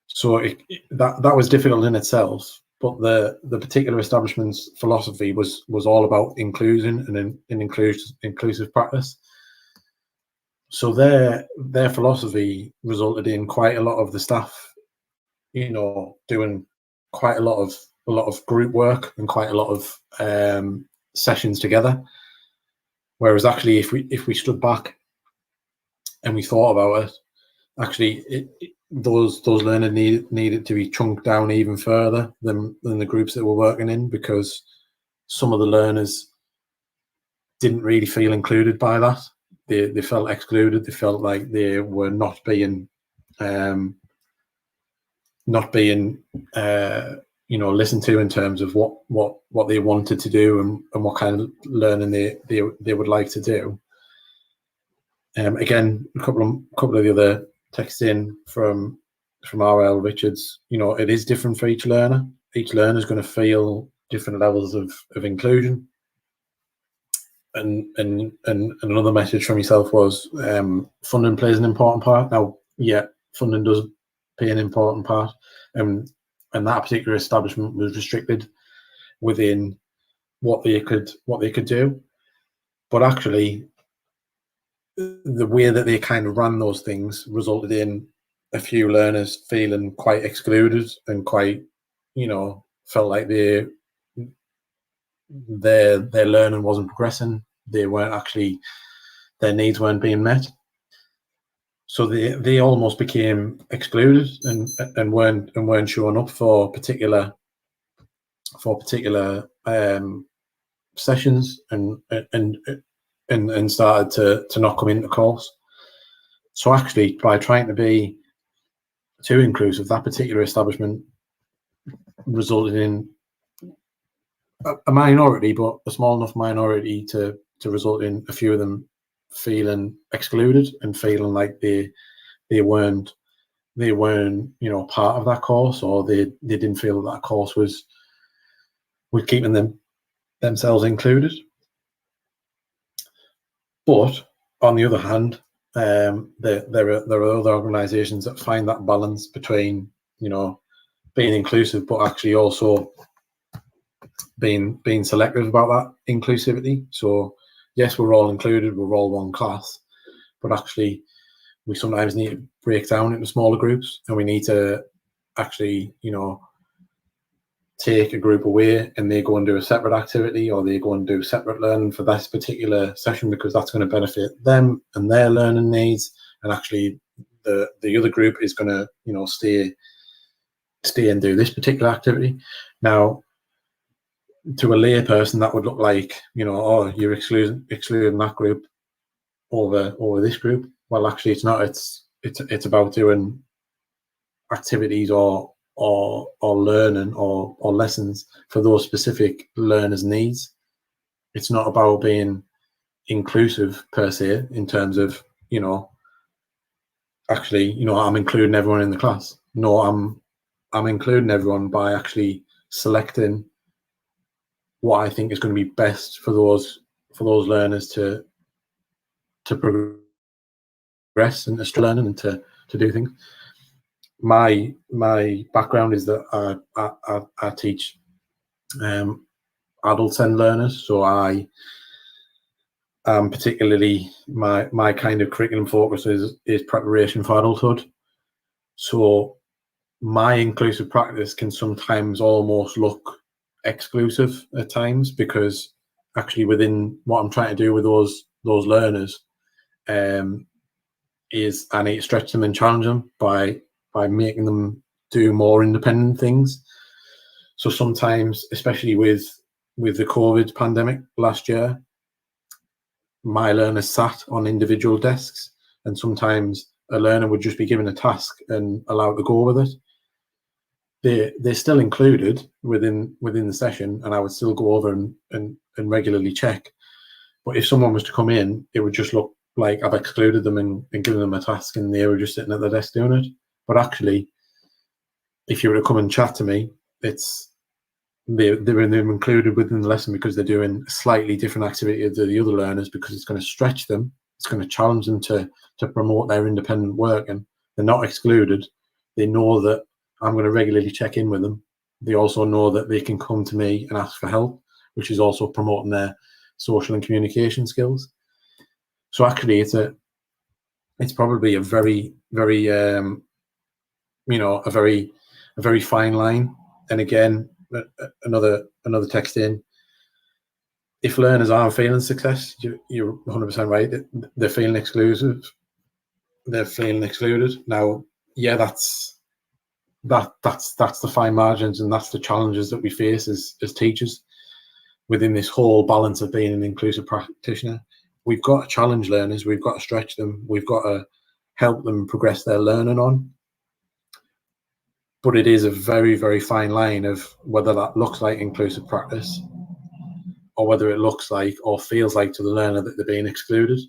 So that was difficult in itself, but the particular establishment's philosophy was all about inclusion and inclusive practice. So their philosophy resulted in quite a lot of the staff, doing quite a lot of group work and quite a lot of sessions together. Whereas actually, if we stood back and we thought about it, actually those learners needed to be chunked down even further than the groups that we're working in, because some of the learners didn't really feel included by that. They felt excluded. They felt like they were not being listened to in terms of what they wanted to do and what kind of learning they would like to do. Again, a couple of the other texts in from R.L. Richards. It is different for each learner. Each learner is going to feel different levels of inclusion. And another message from yourself was funding plays an important part. Now, yeah, funding does play an important part, and that particular establishment was restricted within what they could do. But actually, the way that they kind of ran those things resulted in a few learners feeling quite excluded and quite, felt like their learning wasn't progressing. They weren't actually, their needs weren't being met. So they almost became excluded and weren't showing up for particular sessions and started to not come into course. So actually, by trying to be too inclusive, that particular establishment resulted in a minority, but a small enough minority to result in a few of them feeling excluded and feeling like they weren't part of that course, or they didn't feel that course was keeping themselves included. But on the other hand, there are other organisations that find that balance between being inclusive but actually also being selective about that inclusivity. So yes, we're all included, we're all one class, but actually we sometimes need to break down into smaller groups, and we need to actually take a group away and they go and do a separate activity, or they go and do separate learning for this particular session, because that's going to benefit them and their learning needs. And actually the other group is going to stay and do this particular activity. Now, to a lay person, that would look like, oh, you're excluding that group over this group. Well, actually it's not. It's about doing activities or learning or lessons for those specific learners' needs. It's not about being inclusive per se, in terms of actually I'm including everyone in the class. No, I'm including everyone by actually selecting what I think is going to be best for those learners to progress and to learn and to do things. My background is that I teach adult SEND learners, so I particularly my kind of curriculum focus is preparation for adulthood. So my inclusive practice can sometimes almost look exclusive at times, because actually within what I'm trying to do with those learners is I need to stretch them and challenge them by making them do more independent things. So sometimes, especially with the COVID pandemic last year, my learners sat on individual desks, and sometimes a learner would just be given a task and allowed to go with it. They're still included within the session, and I would still go over and regularly check. But if someone was to come in, it would just look like I've excluded them and given them a task, and they were just sitting at the desk doing it. But actually, if you were to come and chat to me, they're included within the lesson because they're doing a slightly different activity to the other learners, because it's going to stretch them, it's going to challenge them to promote their independent work, and they're not excluded. They know that I'm going to regularly check in with them. They also know that they can come to me and ask for help, which is also promoting their social and communication skills. So actually, it's probably a very, very a very fine line. And again, another text in. If learners aren't feeling success, you're 100% right. They're feeling exclusive. They're feeling excluded. Now, yeah, that's the fine margins, and that's the challenges that we face as teachers within this whole balance of being an inclusive practitioner. We've got to challenge learners. We've got to stretch them. We've got to help them progress their learning on. But it is a very, very fine line of whether that looks like inclusive practice, or whether it looks like or feels like to the learner that they're being excluded.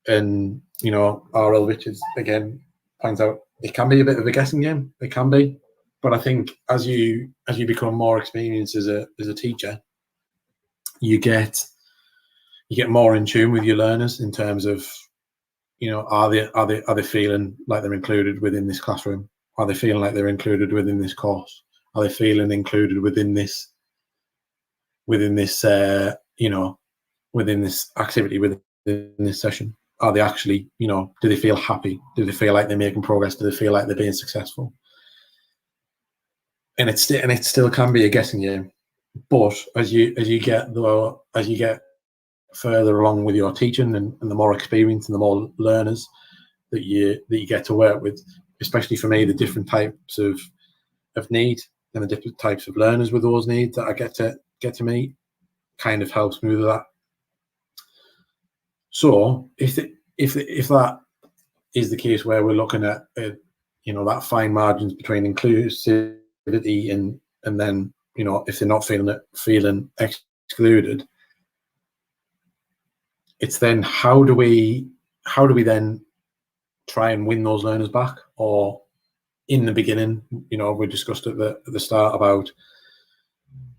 And, R.L. Richards, again, points out it can be a bit of a guessing game. It can be. But I think as you become more experienced as a teacher, you get more in tune with your learners in terms of, are they feeling like they're included within this classroom? Are they feeling like they're included within this course? Are they feeling included within this within this activity, within this session? Are they actually, do they feel happy? Do they feel like they're making progress? Do they feel like they're being successful? And it still can be a guessing game. But as you get further along with your teaching, and the more experience and the more learners that you get to work with, especially for me, the different types of need and the different types of learners with those needs that I get to meet, kind of helps me with that. So if that is the case, where we're looking at that fine margins between inclusivity and then if they're not feeling excluded, it's then how do we then try and win those learners back? Or in the beginning, we discussed at the start about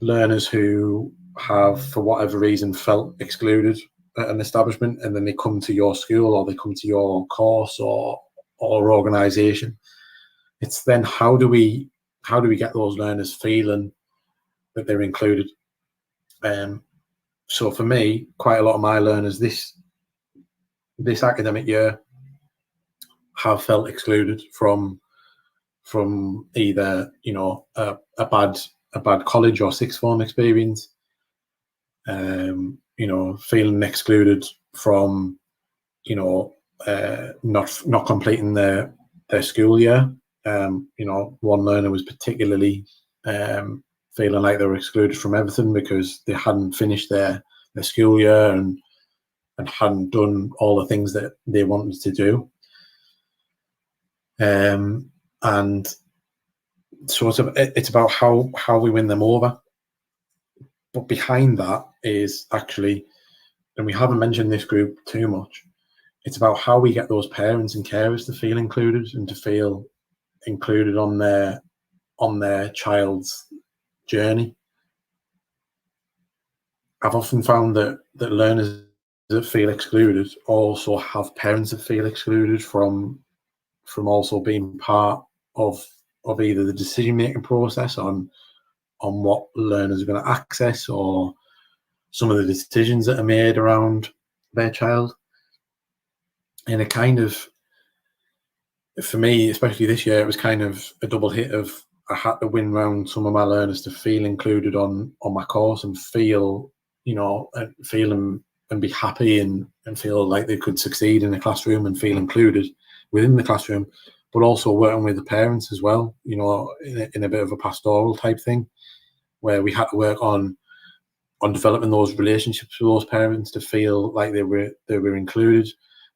learners who have, for whatever reason, felt excluded at an establishment, and then they come to your school or they come to your course or organisation. It's then how do we get those learners feeling that they're included? So for me, quite a lot of my learners this academic year have felt excluded from either a bad college or sixth form experience, feeling excluded from not completing their school year. One learner was particularly feeling like they were excluded from everything because they hadn't finished their school year and hadn't done all the things that they wanted to do. And so it's about how we win them over. But behind that is actually, and we haven't mentioned this group too much, it's about how we get those parents and carers to feel included and to feel included on their child's journey. I've often found that learners that feel excluded also have parents that feel excluded from also being part of either the decision-making process on what learners are going to access, or some of the decisions that are made around their child. And it kind of, for me, especially this year, it was kind of a double hit of I had to win round some of my learners to feel included on my course and feel, feel and be happy and feel like they could succeed in the classroom and feel included within the classroom, but also working with the parents as well, in a bit of a pastoral type thing, where we had to work on developing those relationships with those parents to feel like they were included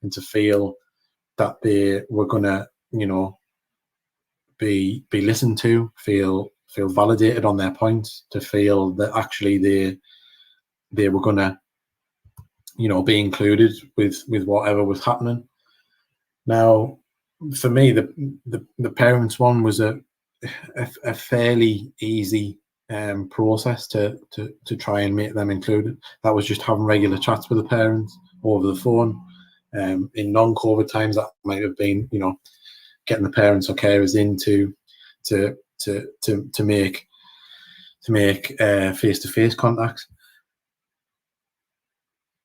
and to feel that they were gonna, be listened to, feel validated on their points, to feel that actually they were gonna, be included with whatever was happening. Now, for me, the parents one was a fairly easy process to try and make them included. That was just having regular chats with the parents over the phone. In non-COVID times, that might have been, getting the parents or carers in to make face-to-face contacts.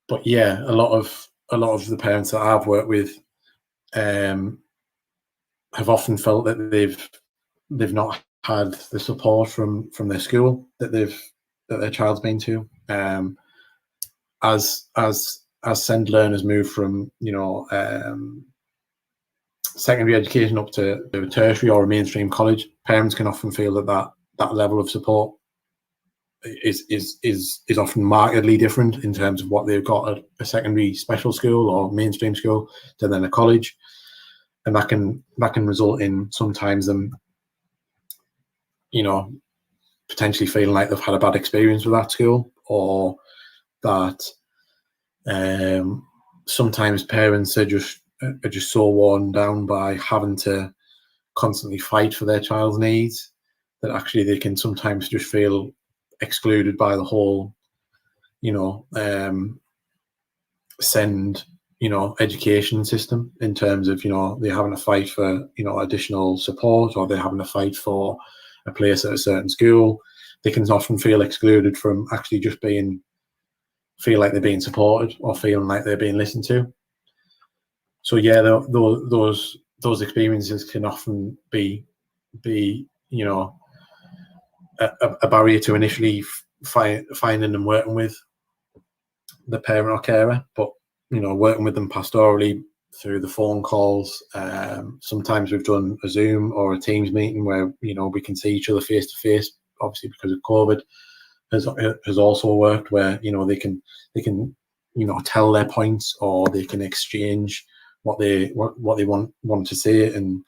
But yeah, a lot of the parents that I've worked with have often felt that they've not had the support from their school that their child's been to. As SEND learners move from secondary education up to tertiary or a mainstream college, parents can often feel that level of support is often markedly different in terms of what they've got at a secondary special school or mainstream school to then a college, and that can result in sometimes them potentially feeling like they've had a bad experience with that school, or that sometimes parents are just so worn down by having to constantly fight for their child's needs that actually they can sometimes just feel excluded by the whole SEND education system, in terms of they're having to fight for additional support, or they're having to fight for a place at a certain school. They can often feel excluded from actually just feel like they're being supported or feeling like they're being listened to. So yeah, those experiences can often be a barrier to initially finding and working with the parent or carer, but working with them pastorally through the phone calls. Sometimes we've done a Zoom or a Teams meeting where we can see each other face to face. Obviously, because of COVID, has also worked, where they can tell their points, or they can exchange what they want to say and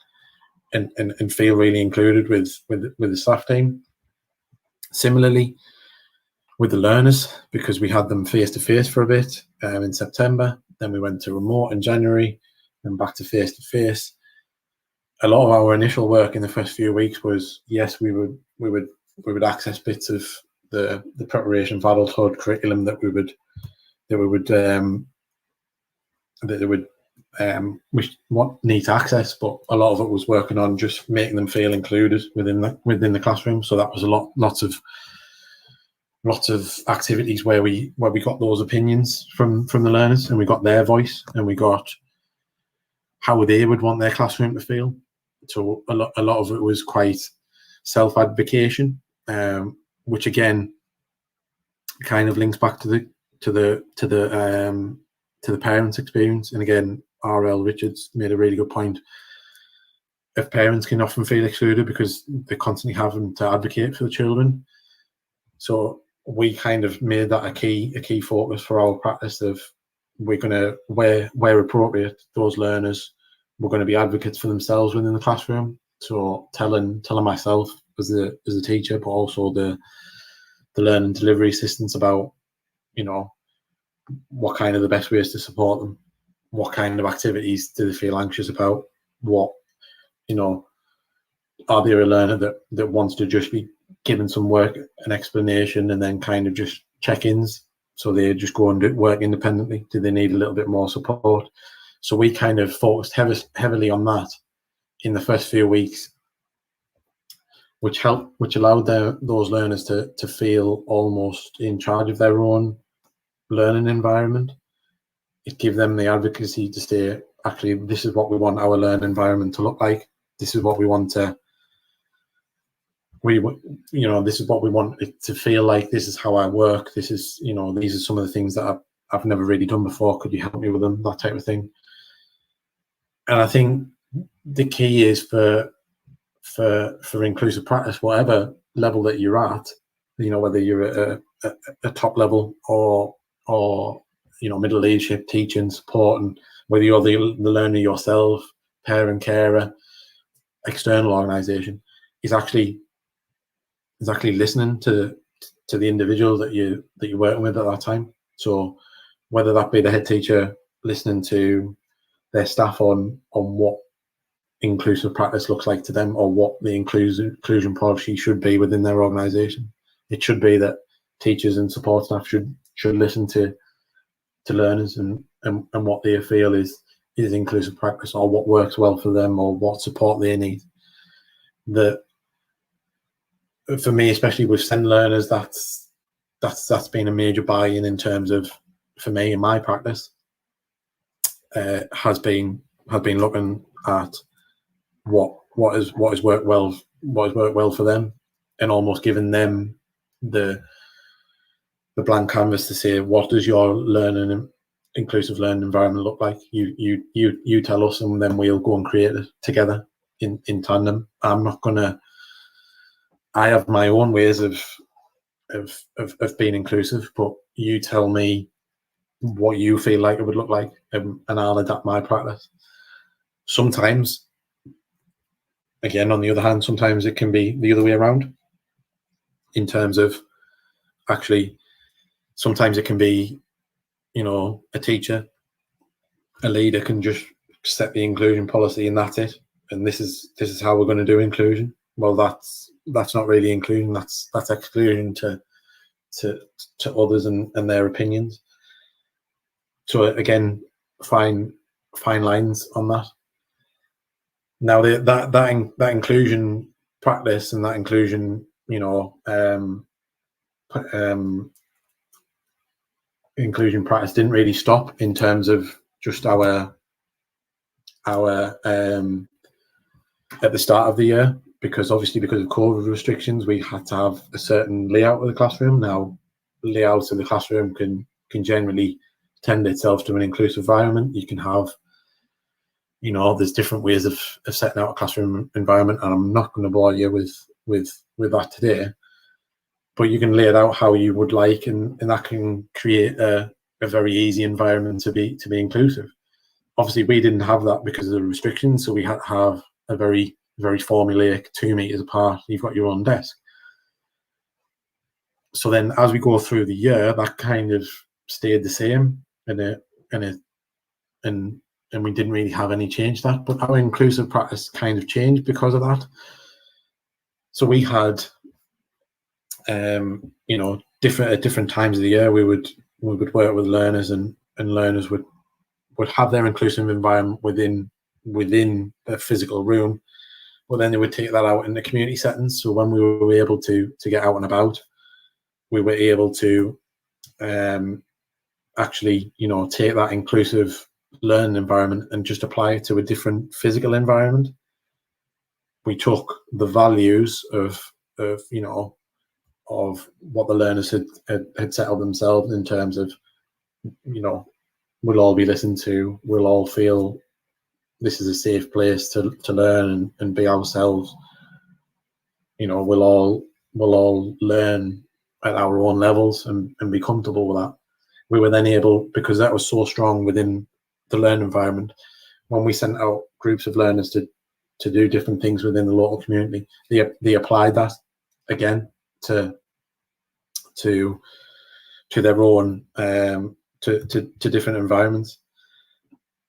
feel really included with the staff team. Similarly, with the learners, because we had them face to face for a bit in September, then we went to remote in January, and back to face to face. A lot of our initial work in the first few weeks was, yes, we would access bits of the preparation for adulthood curriculum that we would need to access, but a lot of it was working on just making them feel included within the classroom. So that was lots of activities where we got those opinions from the learners, and we got their voice, and we got how they would want their classroom to feel. So a lot of it was quite self-advocation, which again kind of links back to the parents' experience. And again, R.L. Richards made a really good point. If parents can often feel excluded because they're constantly having to advocate for the children, so we kind of made that a key focus for our practice of, we're going to, where appropriate, those learners were going to be advocates for themselves within the classroom. So telling myself as a teacher, but also the learning delivery assistants about, what kind of the best ways to support them, what kind of activities do they feel anxious about, what, are they a learner that wants to just be given some work, an explanation, and then kind of just check-ins, so they just go and work independently? Do they need a little bit more support? So we kind of focused heavily on that in the first few weeks, which allowed those learners to feel almost in charge of their own learning environment. It gave them the advocacy to say, actually, this is what we want our learning environment to look like. This is what we want to this is what we want it to feel like. This is how I work. This is, these are some of the things that I've never really done before. Could you help me with them? That type of thing. And I think the key is for inclusive practice, whatever level that you're at, whether you're at a top level or middle leadership, teaching, support, and whether you're the learner yourself, parent, carer, external organisation, is actually listening to the individual that you're working with at that time. So whether that be the head teacher listening to their staff on what inclusive practice looks like to them, or what the inclusion policy should be within their organisation. It should be that teachers and support staff should listen to learners and what they feel is inclusive practice, or what works well for them, or what support they need. That, for me, especially with SEND learners, that's been a major buy-in in terms of, for me in my practice, has been looking at what has worked well for them, and almost giving them the blank canvas to say, what does your inclusive learning environment look like? You tell us, and then we'll go and create it together in tandem. I have my own ways of being inclusive, but you tell me what you feel like it would look like, and I'll adapt my practice. Sometimes, again, on the other hand, sometimes it can be the other way around, in terms of, actually, sometimes it can be, a teacher, a leader can just set the inclusion policy and that's it. And this is how we're going to do inclusion. Well, that's not really inclusion. That's exclusion to others and their opinions. So again, fine lines on that. Now that inclusion practice and that inclusion, inclusion practice didn't really stop in terms of just our at the start of the year, because of COVID restrictions, we had to have a certain layout of the classroom. Now, layouts of the classroom can generally tend itself to an inclusive environment. You can have, there's different ways of setting out a classroom environment, and I'm not going to bore you with that today. But you can lay it out how you would like, and that can create a very easy environment to be inclusive. Obviously, we didn't have that because of the restrictions, so we had to have a very, very formulaic 2 meters apart. You've got your own desk. So then, as we go through the year, that kind of stayed the same, and we didn't really have any change to that. But our inclusive practice kind of changed because of that. So we had, at different times of the year, we would work with learners, and learners would have their inclusive environment within a physical room, but then they would take that out in the community settings. So when we were able to get out and about, we were able to actually, take that inclusive learning environment and just apply it to a different physical environment. We took the values of what the learners had settled themselves in terms of, we'll all be listened to, we'll all feel this is a safe place to learn and be ourselves. We'll all learn at our own levels and be comfortable with that. We were then able, because that was so strong within the learning environment, when we sent out groups of learners to do different things within the local community, they applied that again to their own to different environments.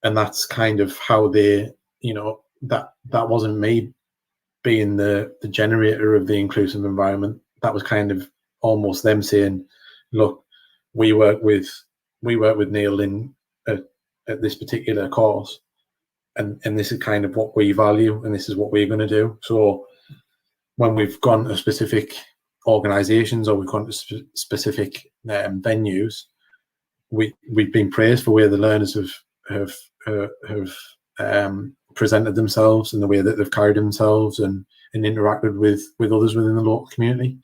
And that's kind of how they, that wasn't me being the generator of the inclusive environment. That was kind of almost them saying, look, we work with Neil at this particular course, and this is kind of what we value, and this is what we're going to do. So when we've gone to specific organizations, or we've gone to specific venues, we've been praised for where the learners have presented themselves and the way that they've carried themselves, and interacted with others within the local community.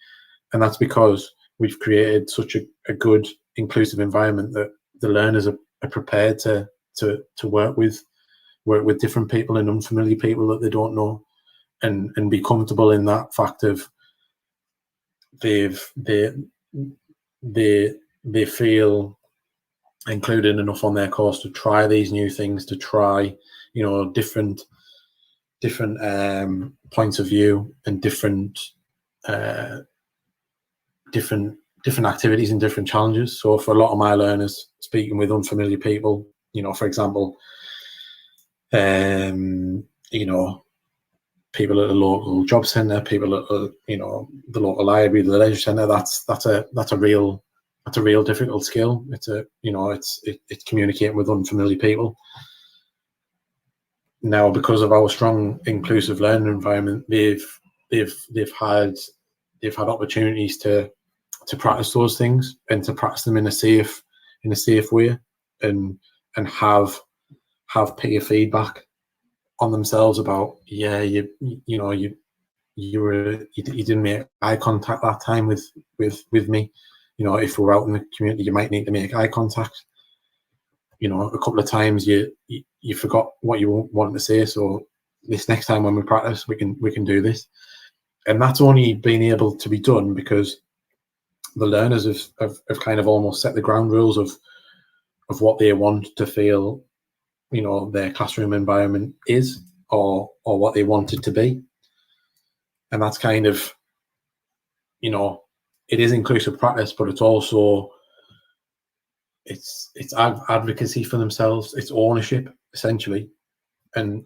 And that's because we've created such a good inclusive environment that the learners are prepared to work with different people and unfamiliar people that they don't know, and be comfortable in that fact of they feel included enough on their course to try these new things, to try, you know, different points of view and different activities and different challenges. So for a lot of my learners, speaking with unfamiliar people, you know, for example, you know, people at the local job centre, people at you know, the local library, the leisure centre, that's a real difficult skill. It's it's communicating with unfamiliar people. Now, because of our strong inclusive learning environment, they've had opportunities to practice those things and to practice them in a safe way, and have peer feedback on themselves about, yeah, you didn't make eye contact that time with me. You know, if we're out in the community, you might need to make eye contact. You know, a couple of times you forgot what you wanted to say, so this next time when we practice, we can do this. And that's only been able to be done because the learners have kind of almost set the ground rules of what they want to feel, you know, their classroom environment is, or what they want it to be. And that's kind of, you know, it is inclusive practice, but it's also it's advocacy for themselves, it's ownership essentially. And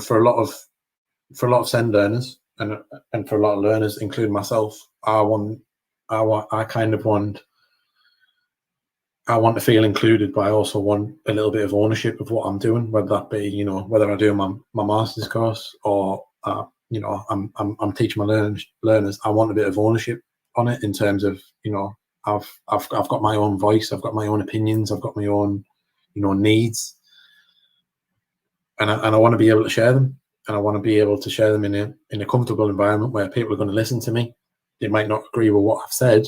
for a lot of SEND learners and for a lot of learners, including myself, I want to feel included, but I also want a little bit of ownership of what I'm doing, whether that be, you know, whether I do my master's course or you know, I'm teaching my learners. I want a bit of ownership on it, in terms of, you know, I've got my own voice, I've got my own opinions, I've got my own, you know, needs, and I want to be able to share them, and I want to be able to share them in a comfortable environment where people are going to listen to me. They might not agree with what I've said,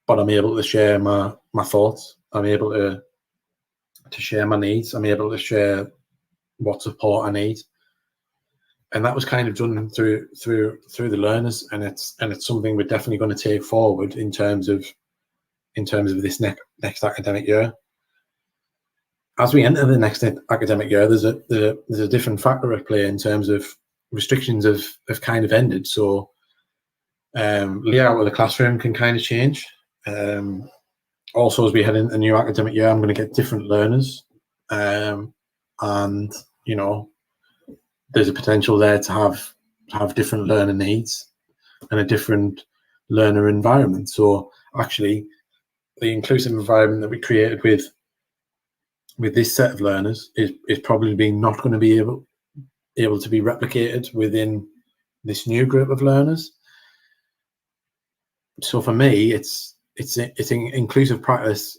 but I'm able to share my thoughts. I'm able to share my needs. I'm able to share what support I need, and that was kind of done through the learners, and it's something we're definitely going to take forward in terms of this next academic year. As we enter the next academic year, there's a different factor at play in terms of restrictions have kind of ended. So layout of the classroom can kind of change. Also, as we head into the new academic year, I'm going to get different learners, and you know, there's a potential there to have different learner needs and a different learner environment. So actually, the inclusive environment that we created with this set of learners is probably not going to be able to be replicated within this new group of learners. So for me, it's inclusive practice,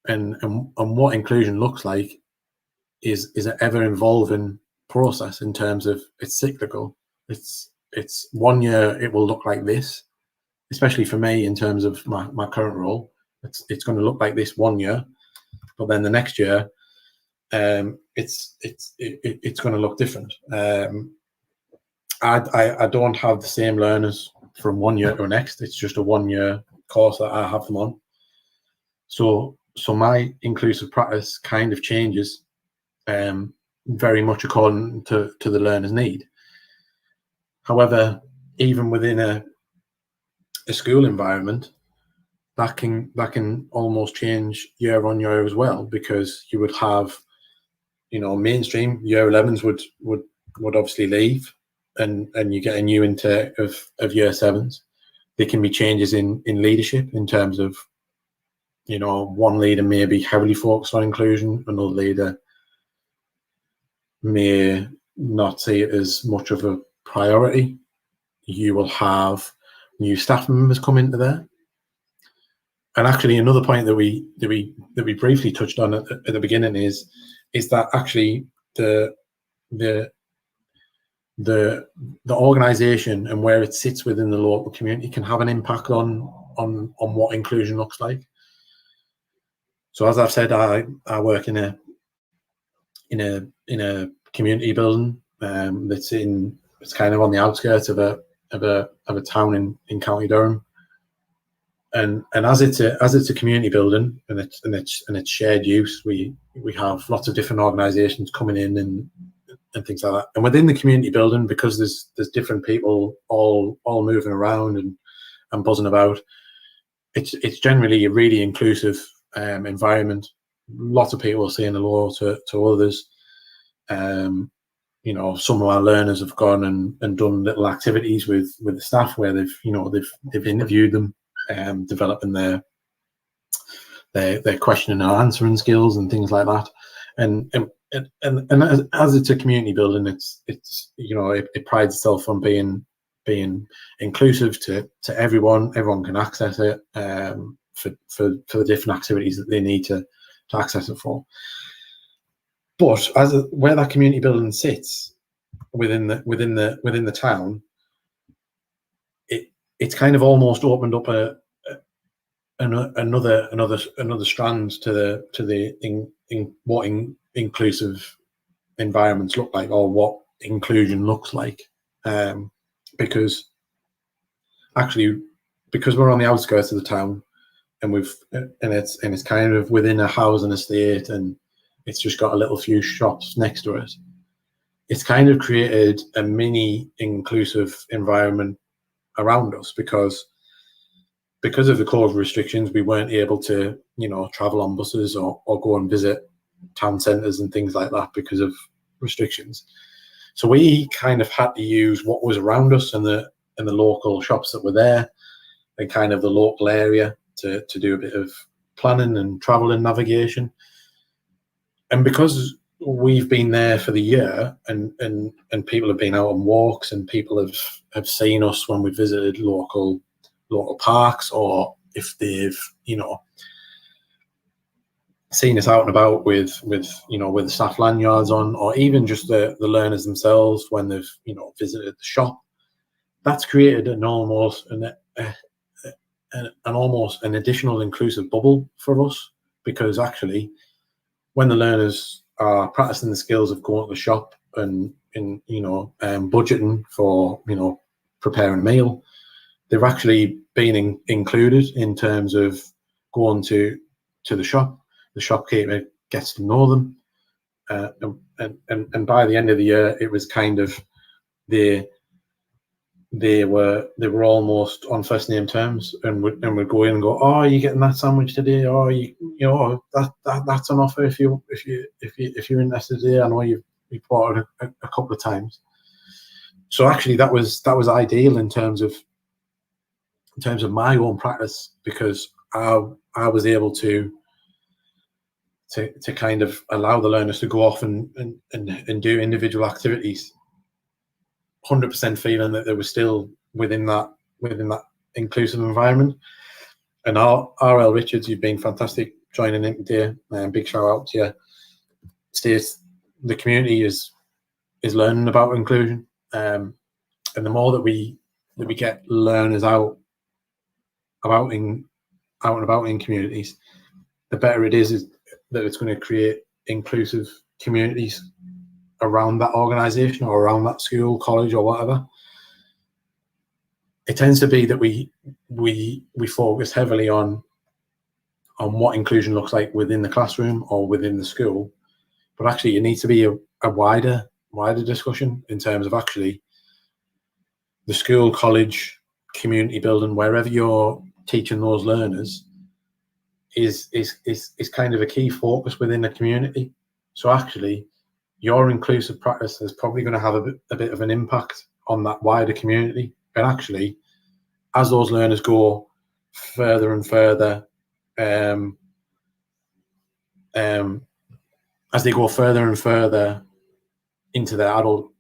and what inclusion looks like is an ever evolving process in terms of it's cyclical. It's 1 year it will look like this, especially for me in terms of my current role. It's going to look like this 1 year, but then the next year, it's going to look different. I don't have the same learners from 1 year to the next. It's just a 1 year course that I have them on. So my inclusive practice kind of changes very much according to the learner's need. However, even within a school environment, that can almost change year on year as well, because you would have, you know, mainstream year 11s would obviously leave, and you get a new intake of year 7s. There can be changes in leadership in terms of, you know, one leader may be heavily focused on inclusion, another leader may not see it as much of a priority. You will have new staff members come into there. And actually, another point that we briefly touched on at the beginning is that actually the the organisation and where it sits within the local community can have an impact on what inclusion looks like. So as I've said, I work in a community building it's kind of on the outskirts of a town in County Durham, and as it's a community building and it's shared use, we have lots of different organisations coming in and things like that. And within the community building, because there's different people all moving around and buzzing about, it's generally a really inclusive environment. Lots of people saying hello to others. You know, some of our learners have gone and done little activities with the staff where they've interviewed them, developing their questioning and answering skills and things like that. And as it's a community building, it's you know, it prides itself on being inclusive to everyone. Everyone can access it for the different activities that they need to access it for. But where that community building sits within the town, it's kind of almost opened up another strand to what inclusive environments look like, or what inclusion looks like, because we're on the outskirts of the town, and it's kind of within a housing estate, and it's just got a little few shops next to it. It's kind of created a mini inclusive environment around us because of the COVID restrictions. We weren't able to, you know, travel on buses or go and visit town centres and things like that because of restrictions. So we kind of had to use what was around us and the local shops that were there, and kind of the local area to do a bit of planning and travel and navigation. And because we've been there for the year, and people have been out on walks, and people have seen us when we visited local parks, or if they've, you know, seen us out and about with the staff lanyards on, or even just the learners themselves when they've, you know, visited the shop, that's created an almost an additional inclusive bubble for us, because actually when the learners are practicing the skills of going to the shop and budgeting for, you know, preparing a meal, they've actually been included in terms of going to the shop. The shopkeeper gets to know them, and by the end of the year, it was kind of they were almost on first name terms, and would go in and go, "Oh, are you getting that sandwich today? Oh, that's an offer if you're interested today. I know you've bought it a couple of times." So actually, that was ideal in terms of my own practice, because I was able to kind of allow the learners to go off and do individual activities, 100% feeling that they were still within that inclusive environment. And R.L. Richards, you've been fantastic joining in today, and big shout out to you. States the community is learning about inclusion, and the more that we get learners out and about in communities, the better it is that it's going to create inclusive communities around that organisation or around that school, college, or whatever. It tends to be that we focus heavily on what inclusion looks like within the classroom or within the school, but actually it needs to be a wider discussion in terms of actually the school, college, community building, wherever you're teaching those learners, is kind of a key focus within the community. So actually, your inclusive practice is probably going to have a bit of an impact on that wider community. And actually, as those learners go further and further, as they go further and further into their adult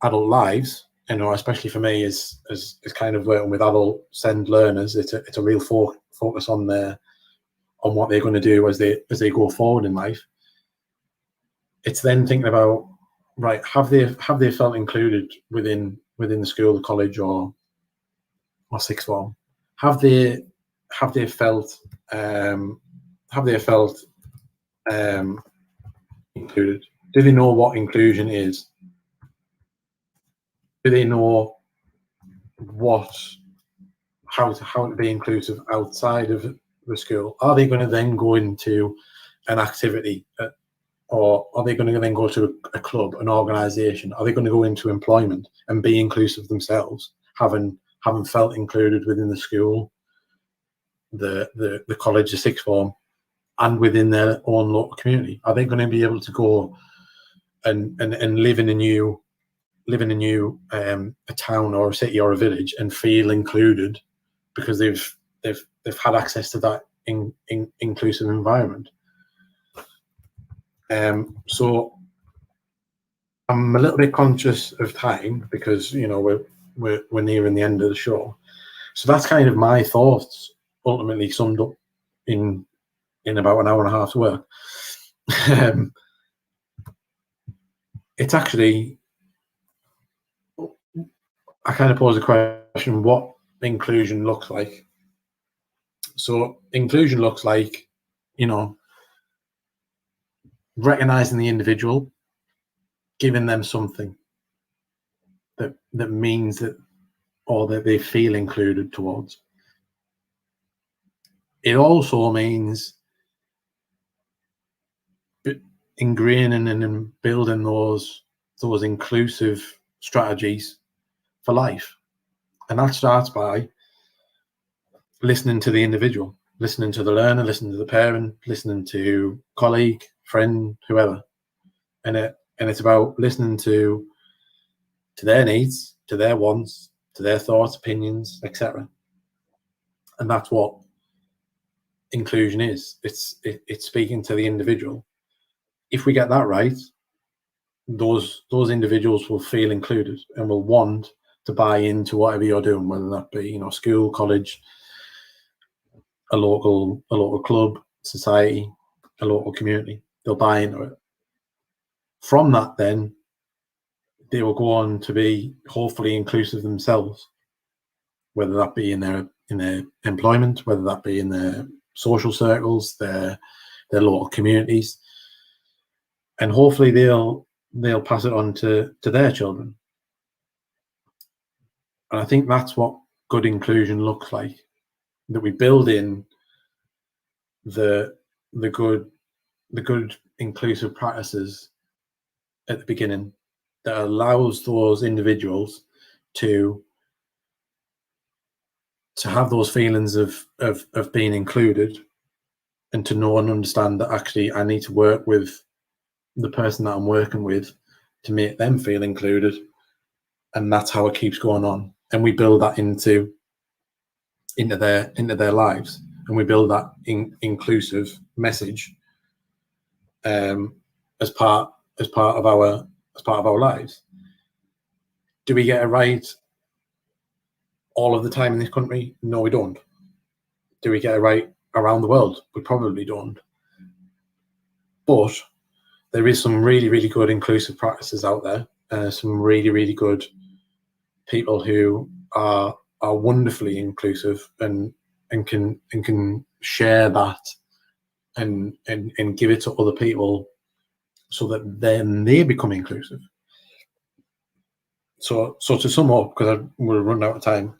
lives, you know, especially for me, is kind of working with adult SEND learners, it's a real focus on what they're going to do as they go forward in life. It's then thinking about right, have they felt included within the school, the college, or sixth form? Have they felt included? Do they know what inclusion is? Do they know how to be inclusive outside of the school? Are they going to then go into an activity, or are they going to then go to a club, an organisation? Are they going to go into employment and be inclusive themselves, having felt included within the school, the college, the sixth form, and within their own local community? Are they going to be able to go and live in a new a town or a city or a village and feel included because they've had access to that inclusive environment? So I'm a little bit conscious of time because we're nearing the end of the show. So that's kind of my thoughts, ultimately summed up in about an hour and a half's work. It's actually, I kind of pose the question, what inclusion looks like. So inclusion looks like, recognizing the individual, giving them something that means that, or that they feel included towards. It also means ingraining and building those inclusive strategies for life. And that starts by listening to the individual, listening to the learner, listening to the parent, listening to colleague, friend, whoever. And it's about listening to their needs, to their wants, to their thoughts, opinions, etc. And that's what inclusion is. It's speaking to the individual. If we get that right, those individuals will feel included and will want to buy into whatever you're doing, whether that be school, college, a local club, society, a local community. They'll buy into it. From that, then they will go on to be hopefully inclusive themselves, whether that be in their employment, whether that be in their social circles, their local communities, and hopefully they'll pass it on to their children. And I think that's what good inclusion looks like, that we build in the good inclusive practices at the beginning that allows those individuals to have those feelings of being included, and to know and understand that actually I need to work with the person that I'm working with to make them feel included. And that's how it keeps going on. And we build that into their lives, and we build that inclusive message as part of our lives. Do we get it right all of the time in this country? No, we don't. Do we get it right around the world? We probably don't. But there is some really, really good inclusive practices out there. Some really, really good people who are wonderfully inclusive and can share that and give it to other people, so that then they become inclusive. So to sum up, because we're running out of time,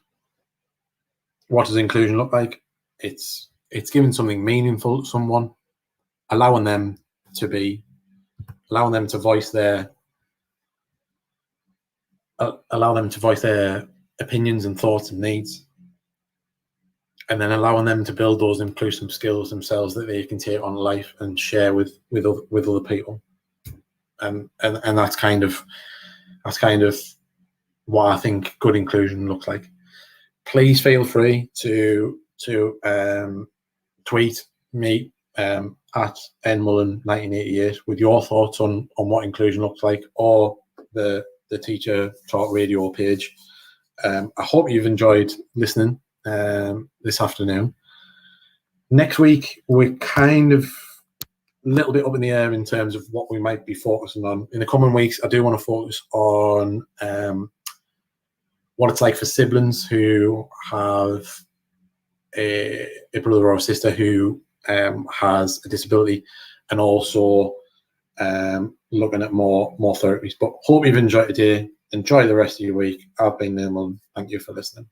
what does inclusion look like? It's giving something meaningful to someone, allowing them to voice their opinions and thoughts and needs, and then allowing them to build those inclusive skills themselves that they can take on life and share with other people. And that's kind of what I think good inclusion looks like. Please feel free to tweet me at nmullen1988 with your thoughts on what inclusion looks like, or the Teacher Talk Radio page. I hope you've enjoyed listening this afternoon. Next week we're kind of little bit up in the air in terms of what we might be focusing on. In the coming weeks, I do want to focus on what it's like for siblings who have a brother or a sister who has a disability, and also looking at more therapies. But hope you've enjoyed today. Enjoy the rest of your week. I've been Neil Mullen. Thank you for listening.